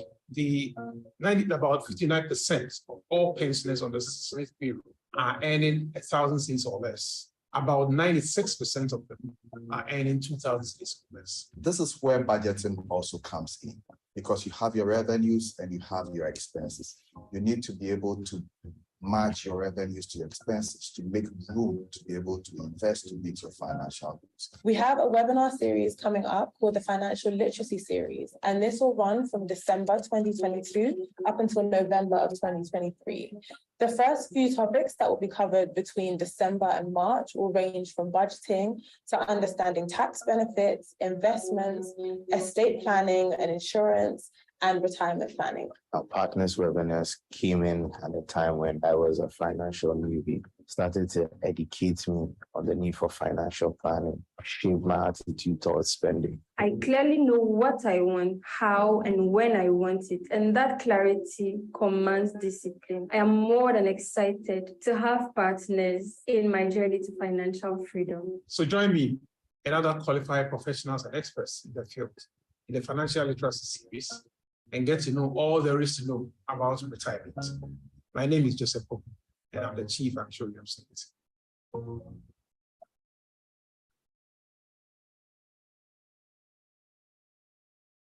about 59% of all pensioners on the Smith Bureau are earning 1,000 cedis or less. About 96% of them are earning 2,000 cedis or less. This is where budgeting also comes in, because you have your revenues and you have your expenses. You need to be able to match your revenues to your expenses to make room to be able to invest to meet your financial goals. We have a webinar series coming up called the Financial Literacy Series, and this will run from December 2022 up until November of 2023. The first few topics that will be covered between December and March will range from budgeting to understanding tax benefits, investments, estate planning and insurance, and retirement planning. Our Partnerz webinars came in at a time when I was a financial newbie, started to educate me on the need for financial planning, shaped my attitude towards spending. I clearly know what I want, how and when I want it, and that clarity commands discipline. I am more than excited to have partners in my journey to financial freedom. So join me and other qualified professionals and experts in the field in the financial literacy series and get to know all there is to know about retirement. My name is Joseph Pope, and I'm the Chief Actuary of State.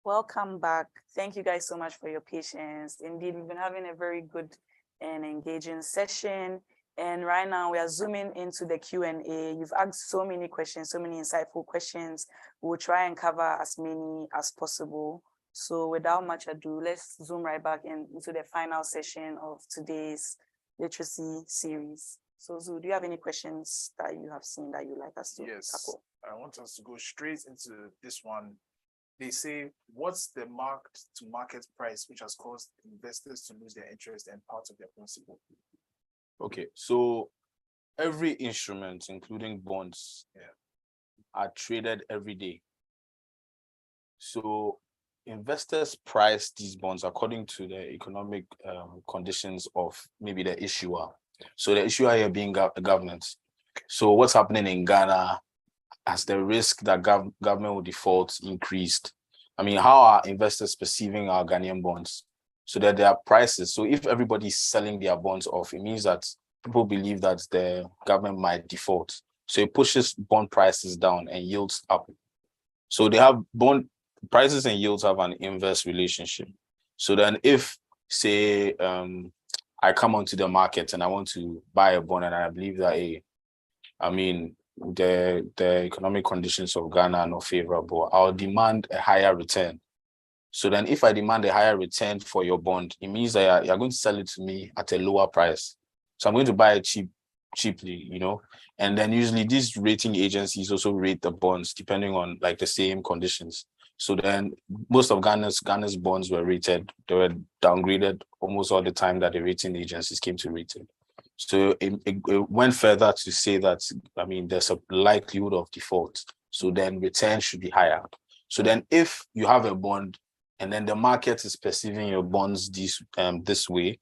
Welcome back. Thank you guys so much for your patience. Indeed, we've been having a very good and engaging session. And right now we are zooming into the Q&A. You've asked so many questions, so many insightful questions. We'll try and cover as many as possible. So without much ado, let's zoom right back into the final session of today's literacy series. So Zu, do you have any questions that you have seen that you'd like us to tackle? I want us to go straight into this one. They say, what's the mark-to-market price which has caused investors to lose their interest and part of their principal? Okay, so every instrument, including bonds, are traded every day. So investors price these bonds according to the economic conditions of maybe the issuer. So the issuer here being the government. So what's happening in Ghana as the risk that government will default increased? I mean, how are investors perceiving our Ghanaian bonds? So that there are prices. So if everybody's selling their bonds off, it means that people believe that the government might default. So it pushes bond prices down and yields up. So they have bond prices and yields have an inverse relationship. So then if, say, I come onto the market and I want to buy a bond and I believe that, the economic conditions of Ghana are not favorable, I'll demand a higher return. So then if I demand a higher return for your bond, it means that you're going to sell it to me at a lower price. So I'm going to buy it cheaply, and then usually these rating agencies also rate the bonds depending on like the same conditions. So then most of Ghana's bonds were rated, they were downgraded almost all the time that the rating agencies came to rate it. So it went further to say that, there's a likelihood of default. So then return should be higher. So then if you have a bond and then the market is perceiving your bonds this way,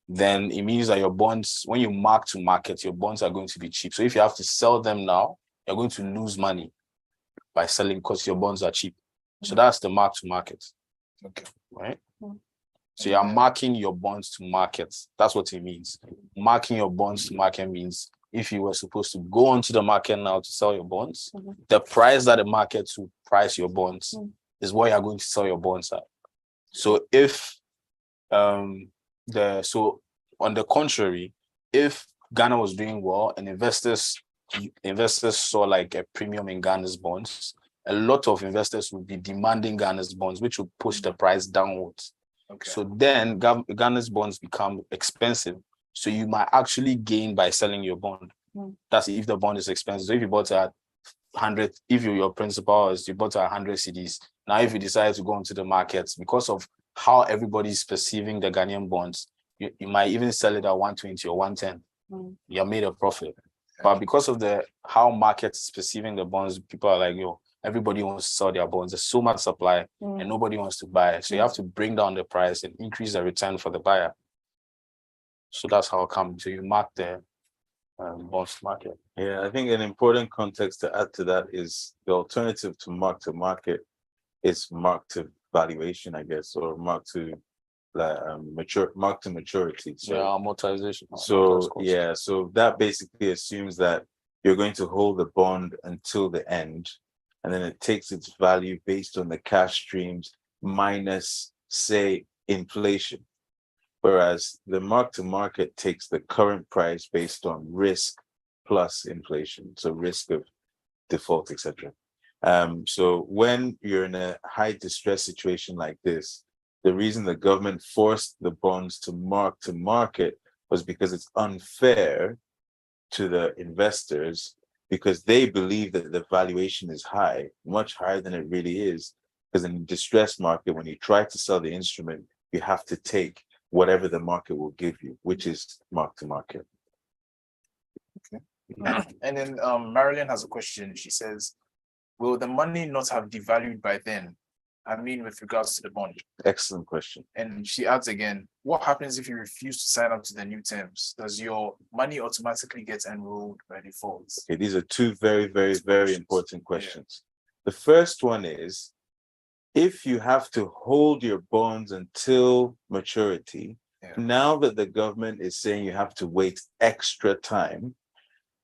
then it means that your bonds, when you mark to market, your bonds are going to be cheap. So if you have to sell them now, you're going to lose money by selling because your bonds are cheap. So that's the mark to market. Okay. Right? So you're marking your bonds to market. That's what it means. Marking your bonds to market means if you were supposed to go onto the market now to sell your bonds, the price that the market will price your bonds is what you're going to sell your bonds at. So if so on the contrary, if Ghana was doing well and investors saw like a premium in Ghana's bonds, a lot of investors would be demanding Ghana's bonds, which would push the price downwards. Okay. So then Ghana's bonds become expensive. So you might actually gain by selling your bond. That's if the bond is expensive. So if you bought at 100, if your principal is you bought at 100 cedis, now if you decide to go into the markets, because of how everybody's perceiving the Ghanaian bonds, you might even sell it at 120 or 110. You made a profit. But because of how market is perceiving the bonds, people are like, everybody wants to sell their bonds. There's so much supply and nobody wants to buy. So you have to bring down the price and increase the return for the buyer. So that's how it comes. So you mark the bonds market. Yeah, I think an important context to add to that is the alternative to market is mark to valuation, I guess, or mark to maturity. So amortization. So that basically assumes that you're going to hold the bond until the end, and then it takes its value based on the cash streams minus, say, inflation. Whereas the mark to market takes the current price based on risk plus inflation, so risk of default, etc. So when you're in a high distress situation like this, the reason the government forced the bonds to market was because it's unfair to the investors, because they believe that the valuation is high, much higher than it really is. Because in a distressed market, when you try to sell the instrument, you have to take whatever the market will give you, which is mark to market. And then Marilyn has a question. She says, will the money not have devalued by then? I mean, with regards to the bond. Excellent question. And she adds again, what happens if you refuse to sign up to the new terms? Does your money automatically get enrolled by default? Okay, these are two very, very, very important questions. The first one is, if you have to hold your bonds until maturity, now that the government is saying you have to wait extra time,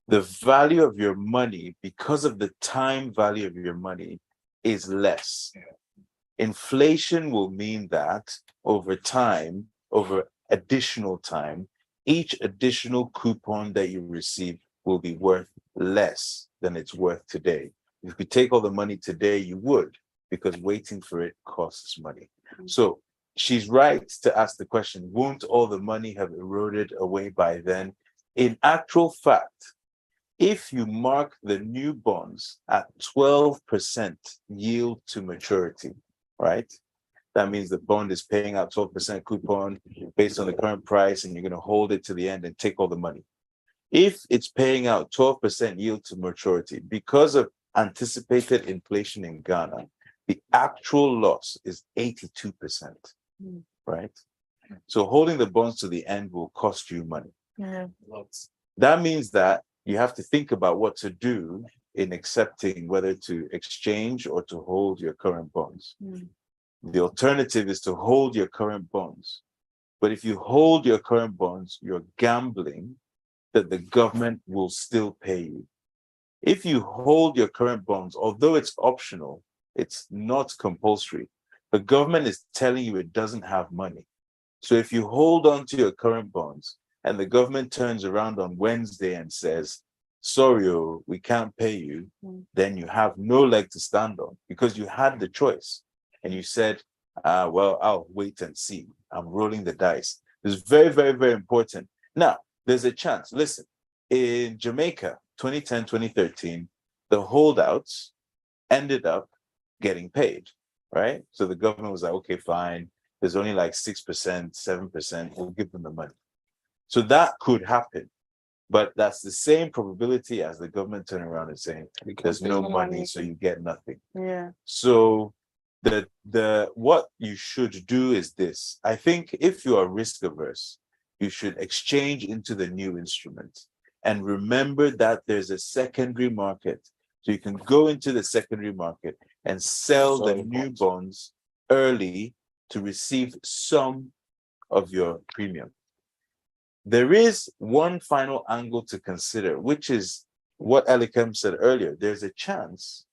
the value of your money, because of the time value of your money, is less. Inflation will mean that over time, over additional time, each additional coupon that you receive will be worth less than it's worth today. If you could take all the money today, you would, because waiting for it costs money. So she's right to ask the question, won't all the money have eroded away by then? In actual fact, if you mark the new bonds at 12% yield to maturity, right? That means the bond is paying out 12% coupon based on the current price, and you're going to hold it to the end and take all the money. If it's paying out 12% yield to maturity, because of anticipated inflation in Ghana, the actual loss is 82%, right? So holding the bonds to the end will cost you money. That means that you have to think about what to do in accepting whether to exchange or to hold your current bonds. The alternative is to hold your current bonds. But if you hold your current bonds, you're gambling that the government will still pay you. If you hold your current bonds, although it's optional, it's not compulsory. The government is telling you it doesn't have money. So if you hold on to your current bonds and the government turns around on Wednesday and says, sorry, we can't pay you, then you have no leg to stand on because you had the choice. And you said, well, I'll wait and see. I'm rolling the dice. It's very, very, very important. Now, there's a chance. Listen, in Jamaica, 2010, 2013, the holdouts ended up getting paid, right? So the government was like, okay, fine. There's only like 6%, 7%. We'll give them the money. So that could happen. But that's the same probability as the government turning around and saying, there's no money, so you get nothing. So what you should do is this. I think if you are risk averse, you should exchange into the new instrument and remember that there's a secondary market. So you can go into the secondary market and sell the new bonds early to receive some of your premium. There is one final angle to consider, which is what Elikem said earlier. There's a chance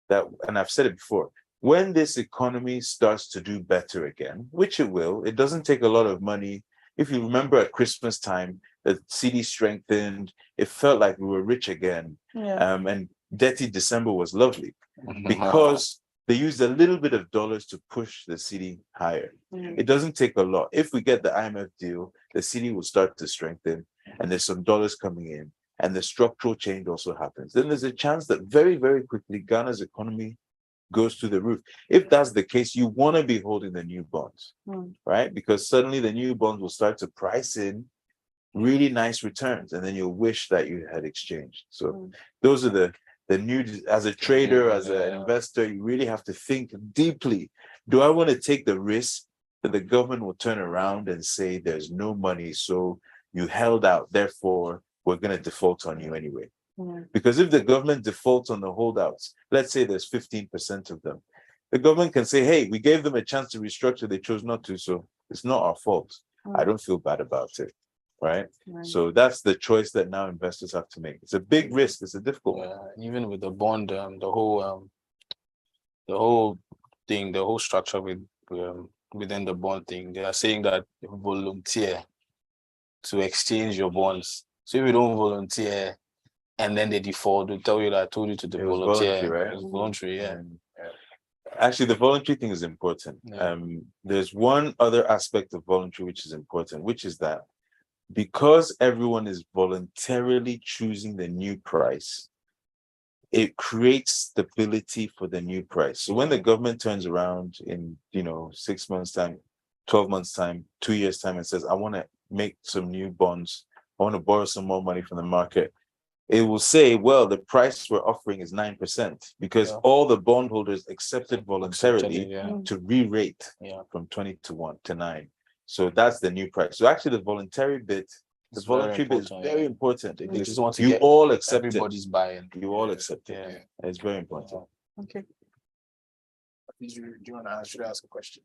that, and I've said it before, when this economy starts to do better again, which it will, it doesn't take a lot of money. If you remember at Christmas time, the CD strengthened, it felt like we were rich again. And Dirty December was lovely because they used a little bit of dollars to push the CD higher. It doesn't take a lot. If we get the IMF deal, the CD will start to strengthen and there's some dollars coming in and the structural change also happens. Then there's a chance that very, very quickly Ghana's economy goes to the roof. If that's the case, you want to be holding the new bonds, right? Because suddenly the new bonds will start to price in really nice returns and then you'll wish that you had exchanged. So those are the new, as a trader, as an investor, you really have to think deeply. Do I want to take the risk that the government will turn around and say there's no money, so you held out, therefore we're going to default on you anyway? Because if the government defaults on the holdouts, let's say there's 15% of them, the government can say, hey, we gave them a chance to restructure, they chose not to, so it's not our fault. I don't feel bad about it, right? So that's the choice that now investors have to make. It's a big risk, it's a difficult one. Even with the bond, the whole thing, the whole structure within the bond thing, they are saying that you volunteer to exchange your bonds. So if you don't volunteer and then they default, they'll tell you that I told you to volunteer. Right? It's voluntary, Actually, the voluntary thing is important. There's one other aspect of voluntary which is important, which is that because everyone is voluntarily choosing the new price, it creates stability for the new price. So when the government turns around in 6 months' time, 12 months' time, 2 years' time and says, I want to make some new bonds, I want to borrow some more money from the market, it will say, well, the price we're offering is 9% because all the bondholders accepted voluntarily to re-rate from 20 to 1 to 9. So that's the new price. So actually the voluntary bit, the voluntary bit is very important. They just want to You get all accept everybody's buy-in. You all accept it. It's very important. Okay. Do you want to should I ask a question?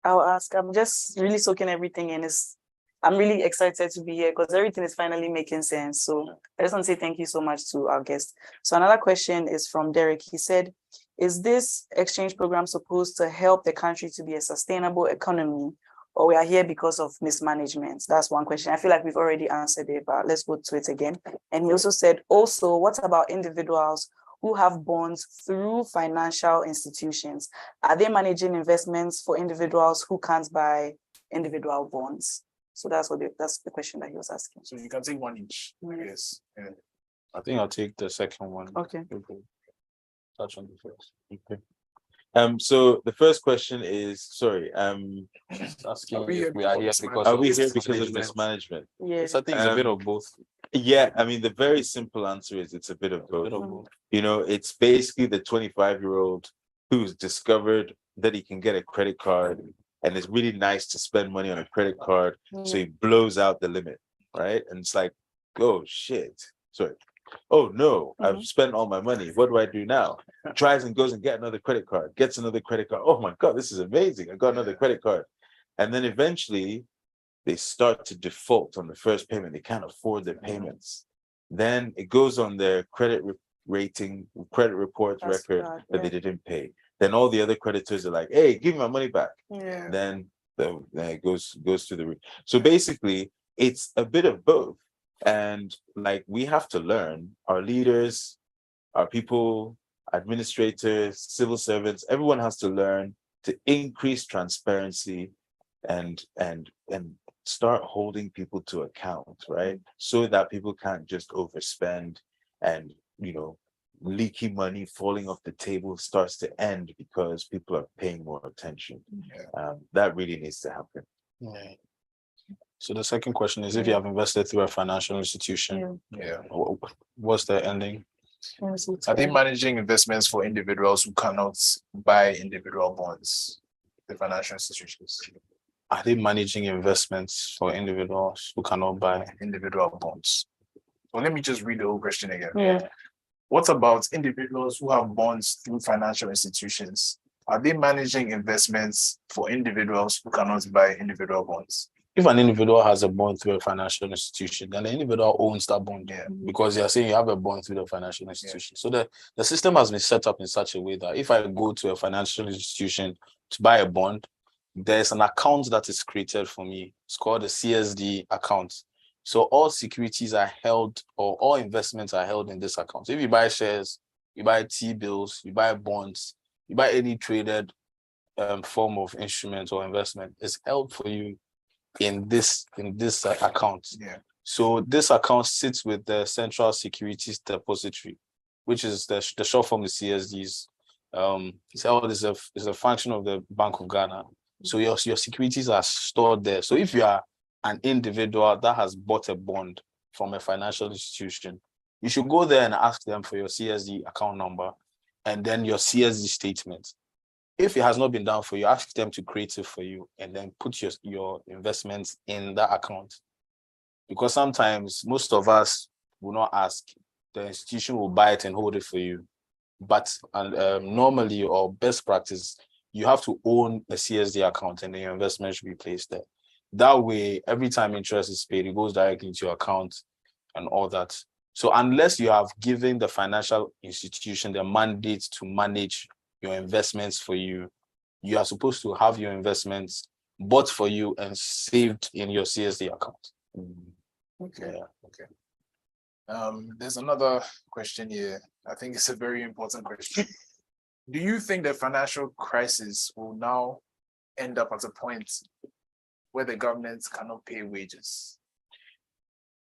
I'll ask. I'm just really soaking everything in. I'm really excited to be here because everything is finally making sense. So I just want to say thank you so much to our guest. So another question is from Derek. He said, is this exchange program supposed to help the country to be a sustainable economy, or we are here because of mismanagement? That's one question. I feel like we've already answered it, but let's go to it again. And he also said, also, what about individuals who have bonds through financial institutions? Are they managing investments for individuals who can't buy individual bonds? So that's the question that he was asking. So you can take one each, I guess. Yeah. I think I'll take the second one. Okay. Touch on the first. Okay. So the first question is, sorry, asking Are we if we are here because are of we here because of mismanagement? mismanagement? Yes. I think it's a bit of both. Yeah, I mean, the very simple answer is it's a bit of both. You know, it's basically the 25-year-old who's discovered that he can get a credit card and it's really nice to spend money on a credit card. So he blows out the limit, right? And it's like, oh shit. Sorry. Oh no, I've spent all my money. What do I do now? Tries and goes and get another credit card, gets another credit card. Oh my God, this is amazing. I got another credit card. And then eventually they start to default on the first payment. They can't afford their payments. Then it goes on their credit report record that they didn't pay. Then all the other creditors are like, hey, give me my money back. Then it goes to the roof. So basically, it's a bit of both. And like we have to learn, our leaders, our people, administrators, civil servants, everyone has to learn to increase transparency and start holding people to account, right? So that people can't just overspend and, you know, leaky money falling off the table starts to end because people are paying more attention. That really needs to happen. So the second question is, if you have invested through a financial institution, what's the ending? Are they managing investments for individuals who cannot buy individual bonds? The financial institutions. Are they managing investments for individuals who cannot buy individual bonds? Well, let me just read the whole question again. What about individuals who have bonds through financial institutions? Are they managing investments for individuals who cannot buy individual bonds? If an individual has a bond through a financial institution, then the individual owns that bond, because they are saying you have a bond through the financial institution. So the system has been set up in such a way that if I go to a financial institution to buy a bond, there's an account that is created for me. It's called a CSD account. So all securities are held, or all investments are held in this account. So if you buy shares, you buy T-bills, you buy bonds, you buy any traded form of instrument or investment, it's held for you in this account. So this account sits with the Central Securities Depository, which is the short form of CSDs. It's a function of the Bank of Ghana. So your securities are stored there. So if you are an individual that has bought a bond from a financial institution, you should go there and ask them for your CSD account number and then your CSD statement. If it has not been done for you, ask them to create it for you and then put your investments in that account. Because sometimes most of us will not ask. The institution will buy it and hold it for you. But normally, or best practice, you have to own a CSD account and then your investment should be placed there. That way, every time interest is paid, it goes directly into your account and all that. So unless you have given the financial institution the mandate to manage your investments for you, you are supposed to have your investments bought for you and saved in your CSD account. Okay. There's another question here. I think it's a very important question. Do you think the financial crisis will now end up at a point where the government cannot pay wages?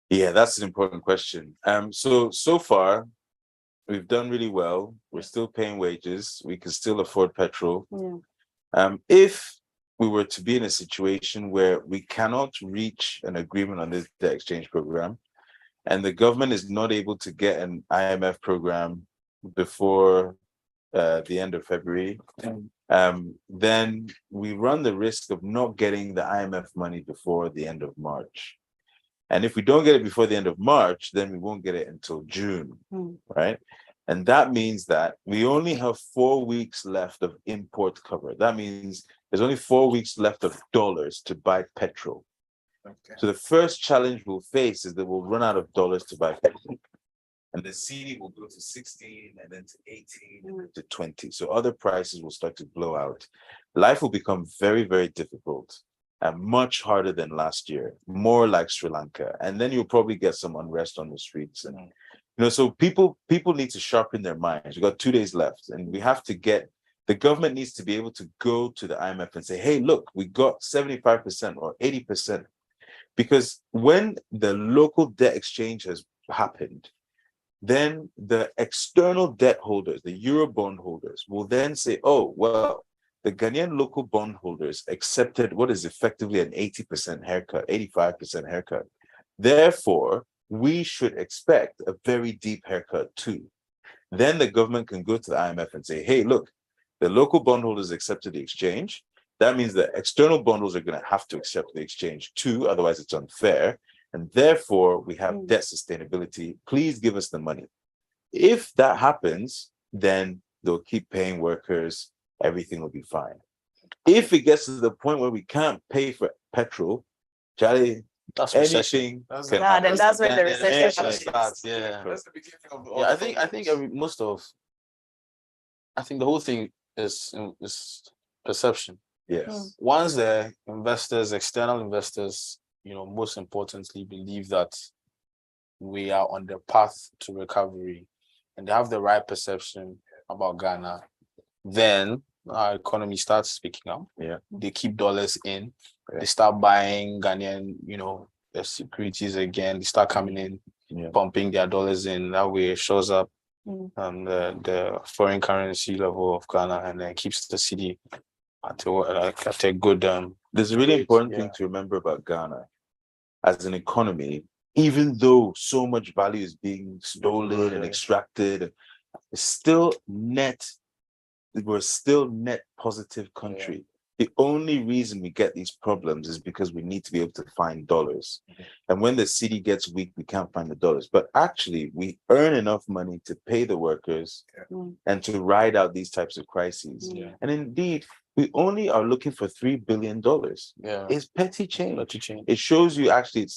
Yeah, that's an important question. So far, we've done really well. We're still paying wages. We can still afford petrol. If we were to be in a situation where we cannot reach an agreement on the exchange program, and the government is not able to get an IMF program before the end of February, then we run the risk of not getting the IMF money before the end of March. And if we don't get it before the end of March, then we won't get it until June, right? And that means that we only have 4 weeks left of import cover. That means there's only 4 weeks left of dollars to buy petrol. Okay. So the first challenge we'll face is that we'll run out of dollars to buy petrol. And the CD will go to 16 and then to 18 and then to 20. So other prices will start to blow out. Life will become very, very difficult and much harder than last year, more like Sri Lanka. And then you'll probably get some unrest on the streets. And so people need to sharpen their minds. We've got 2 days left, and we have to the government needs to be able to go to the IMF and say, hey, look, we got 75% or 80%. Because when the local debt exchange has happened, then the external debt holders, the Euro bond holders, will then say, oh, well, the Ghanaian local bond holders accepted what is effectively an 80% haircut, 85% haircut. Therefore, we should expect a very deep haircut too. Then the government can go to the IMF and say, hey, look, the local bondholders accepted the exchange. That means the external bondholders are going to have to accept the exchange too, otherwise it's unfair. And therefore, we have debt sustainability. Please give us the money. If that happens, then they'll keep paying workers. Everything will be fine. If it gets to the point where we can't pay for petrol, Charlie, that's anything. Then that's where the recession starts. Yeah. That's the beginning of Yeah, I think the whole thing is perception. Yes. Once the investors, external investors, most importantly, believe that we are on the path to recovery and they have the right perception about Ghana, then our economy starts picking up. Yeah. They keep dollars in. Yeah. They start buying Ghanaian, the securities again. They start coming in, pumping their dollars in. That way it shows up the foreign currency level of Ghana, and then keeps the city at a good. There's a really important thing to remember about Ghana as an economy. Even though so much value is being stolen and extracted, it's still we're still net positive country. The only reason we get these problems is because we need to be able to find dollars. And when the city gets weak, we can't find the dollars. But actually, we earn enough money to pay the workers and to ride out these types of crises. And indeed, we only are looking for $3 billion. It's petty change. It shows you actually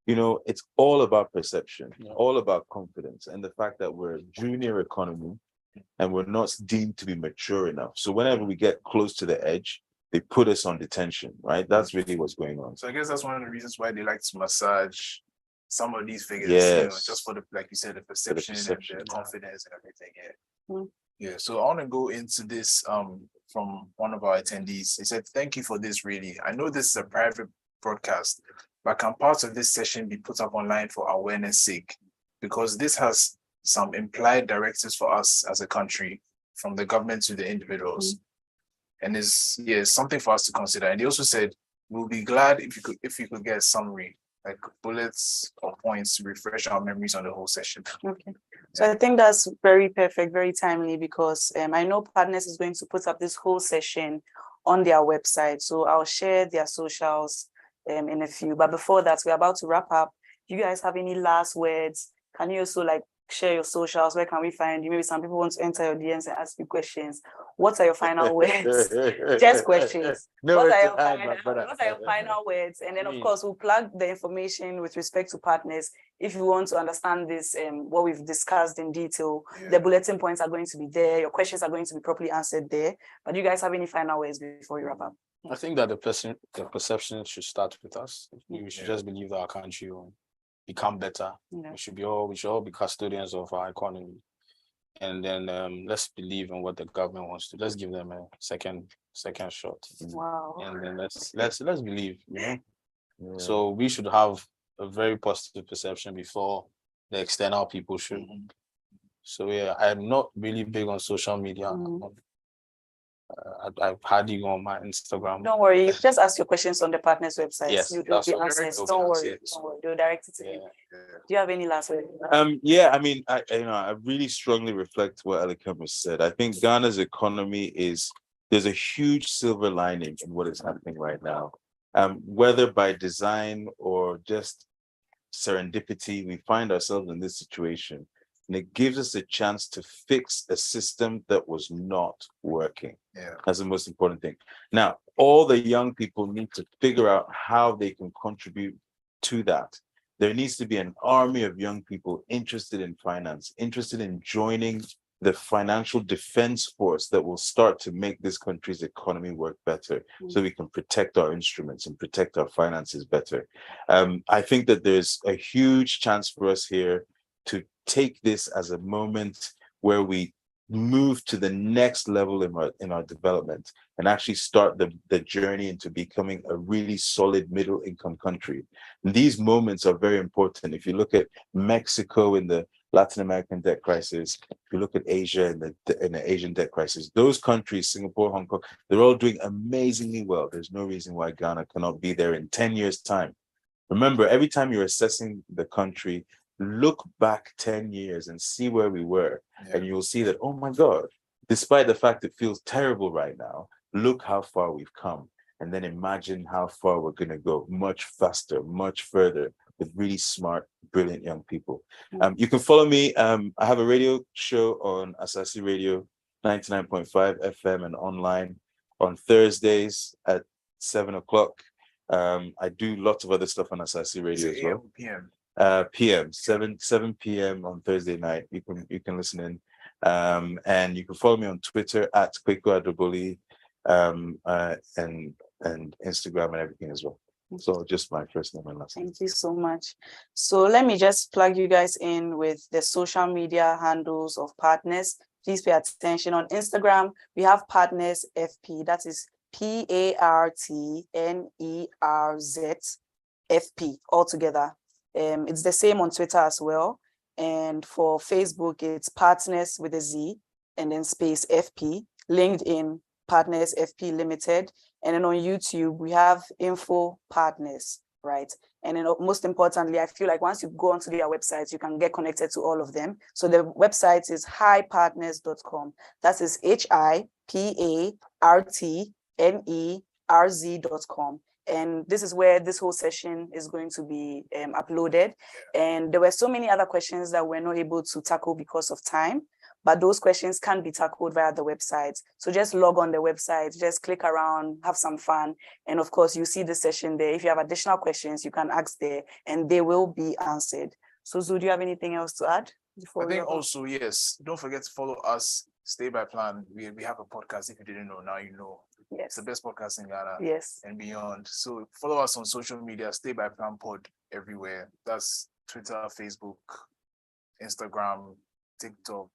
it's all about perception, all about confidence, and the fact that we're a junior economy and we're not deemed to be mature enough. So whenever we get close to the edge, they put us on detention, right? That's really what's going on. So I guess that's one of the reasons why they like to massage some of these figures, just for like you said, the perception and the confidence and everything. Yeah. So I want to go into this from one of our attendees. He said, thank you for this, really. I know this is a private broadcast, but can parts of this session be put up online for awareness sake? Because this has some implied directives for us as a country, from the government to the individuals. And is something for us to consider. And he also said, we'll be glad if you could get a summary, like bullets or points to refresh our memories on the whole session. Okay. So I think that's very perfect, very timely, because I know Partnerz is going to put up this whole session on their website. So I'll share their socials in a few. But before that, we're about to wrap up. Do you guys have any last words? Can you also share your socials? Where can we find you? Maybe some people want to enter your DMs and ask you questions. What are your final words? Just questions. What are your final words? And then, of course, we'll plug the information with respect to Partnerz. If you want to understand this, what we've discussed in detail, the bulletin points are going to be there. Your questions are going to be properly answered there. But do you guys have any final words before we wrap up? I think that the perception should start with us. We should just believe that our country will become better. We should all be custodians of our economy. And then let's believe in what the government wants to. Let's give them a second shot. Wow. And then let's believe, So we should have a very positive perception before the external people should. So I'm not really big on social media. I've had you on my Instagram. Don't worry, just ask your questions on the Partnerz website. Yes, You'll that's be what answered. they'll be Don't worry, answered. don't worry. They'll direct it to you. Yeah. Do you have any last word? Yeah, I mean, I really strongly reflect what Elikem has said. I think Ghana's economy there's a huge silver lining in what is happening right now. Whether by design or just serendipity, we find ourselves in this situation. And it gives us a chance to fix a system that was not working. Yeah. That's the most important thing. Now, all the young people need to figure out how they can contribute to that. There needs to be an army of young people interested in finance, interested in joining the financial defense force that will start to make this country's economy work better, so we can protect our instruments and protect our finances better. I think that there's a huge chance for us here to take this as a moment where we move to the next level in our development and actually start the journey into becoming a really solid middle income country. And these moments are very important. If you look at Mexico in the Latin American debt crisis, if you look at Asia in the Asian debt crisis, those countries, Singapore, Hong Kong, they're all doing amazingly well. There's no reason why Ghana cannot be there in 10 years' time. Remember, every time you're assessing the country, look back 10 years and see where we were. Yeah. And you'll see that, oh my God, despite the fact it feels terrible right now, look how far we've come. And then imagine how far we're going to go, much faster, much further, with really smart, brilliant young people. You can follow me. I have a radio show on Asasi Radio 99.5 FM and online on Thursdays at 7 o'clock. I do lots of other stuff on Asasi Radio as well. PM. PM 7 p.m. on Thursday night. You can listen in, and you can follow me on Twitter at Kweko Adoboli, and Instagram and everything as well. So just my first name and last name. Thank you so much. So let me just plug you guys in with the social media handles of Partnerz. Please pay attention. On Instagram, we have Partnerz FP. That is PARTNERZ FP altogether. It's the same on Twitter as well. And for Facebook, it's Partnerz with a Z and then space FP. LinkedIn, Partnerz FP Limited. And then on YouTube, we have Info Partnerz, right? And then most importantly, I feel like once you go onto their websites, you can get connected to all of them. So the website is hipartners.com. That is HIPARTNERZ.com. And this is where this whole session is going to be uploaded. And there were so many other questions that we're not able to tackle because of time, but those questions can be tackled via the website. So just log on the website, just click around, have some fun. And of course, you see the session there. If you have additional questions, you can ask there and they will be answered. So Zu, do you have anything else to add? I think also, yes, don't forget to follow us, Stay by Plan. We have a podcast. If you didn't know, now you know. Yes. It's the best podcast in Ghana. Yes. And beyond. So follow us on social media, Stay by Plan Pod everywhere. That's Twitter, Facebook, Instagram, TikTok,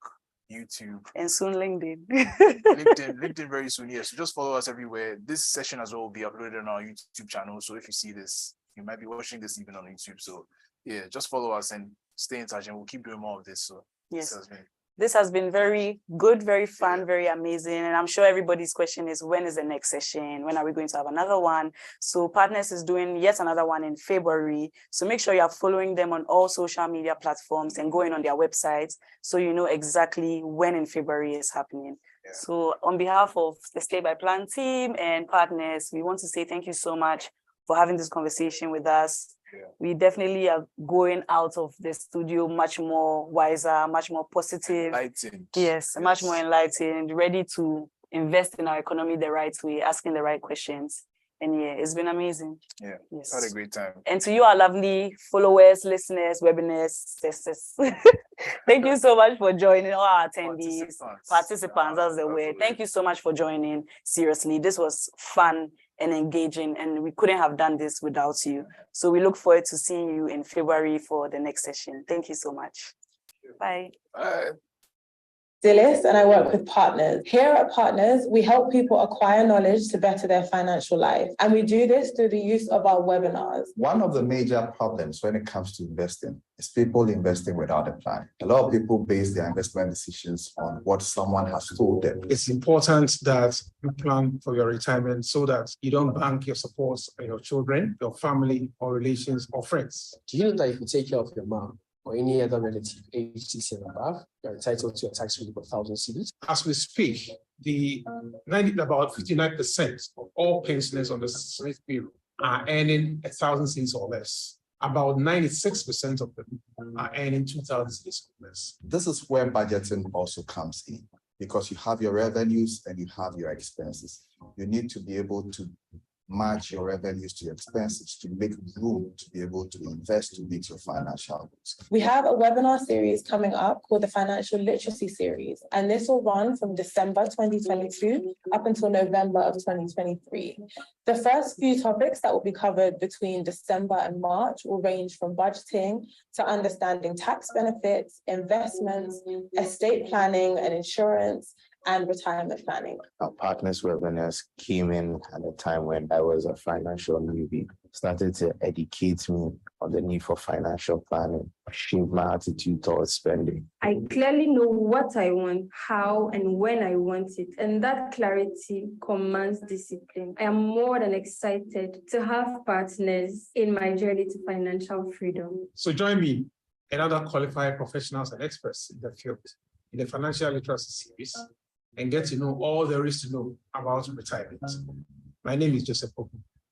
YouTube. And soon LinkedIn. LinkedIn very soon, yes. So just follow us everywhere. This session as well will be uploaded on our YouTube channel. So if you see this, you might be watching this even on YouTube. So yeah, just follow us and stay in touch and we'll keep doing more of this. So yes. This has been very good, very fun, very amazing. And I'm sure everybody's question is, when is the next session? When are we going to have another one? So Partnerz is doing yet another one in February. So make sure you are following them on all social media platforms and going on their websites so you know exactly when in February is happening. Yeah. So on behalf of the Stay by Plan team and Partnerz, we want to say thank you so much for having this conversation with us. Yeah. We definitely are going out of the studio much more wiser, much more positive. Enlightened. Yes, much more enlightened, ready to invest in our economy the right way, asking the right questions. And yeah, it's been amazing. Yeah, yes. Had a great time. And to you, our lovely followers, listeners, webinars, thank you so much for joining, all our attendees, participants, that's the word. Thank you so much for joining. Seriously, this was fun and engaging, and we couldn't have done this without you. So we look forward to seeing you in February for the next session. Thank you so much. Bye. Bye. Dilys, and I work with Partnerz. Here at Partnerz, we help people acquire knowledge to better their financial life. And we do this through the use of our webinars. One of the major problems when it comes to investing is people investing without a plan. A lot of people base their investment decisions on what someone has told them. It's important that you plan for your retirement so that you don't bank your support on your children, your family, or relations, or friends. Do you know that if you take care of your mom or any other relative aged 60 and above, you're entitled to a tax relief of 1,000 cedis? As we speak, about 59% of all pensioners on the Smith Bureau are earning 1,000 cedis or less. About 96% of them are earning 2,000 cedis or less. This is where budgeting also comes in, because you have your revenues and you have your expenses. You need to be able to match your revenues to your expenses to make room to be able to invest to meet your financial goals. We have a webinar series coming up called the Financial Literacy Series, and this will run from December 2022 up until November of 2023. The first few topics that will be covered between December and March will range from budgeting to understanding tax benefits, investments, estate planning and insurance, and retirement planning. Our Partnerz webinars came in at a time when I was a financial newbie, started to educate me on the need for financial planning, shaped my attitude towards spending. I clearly know what I want, how and when I want it, and that clarity commands discipline. I am more than excited to have partners in my journey to financial freedom. So join me and other qualified professionals and experts in the field in the Financial Literacy Series and get to know all there is to know about retirement. My name is Joseph Poku,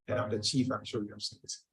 and I'm the Chief Actuary of Smith.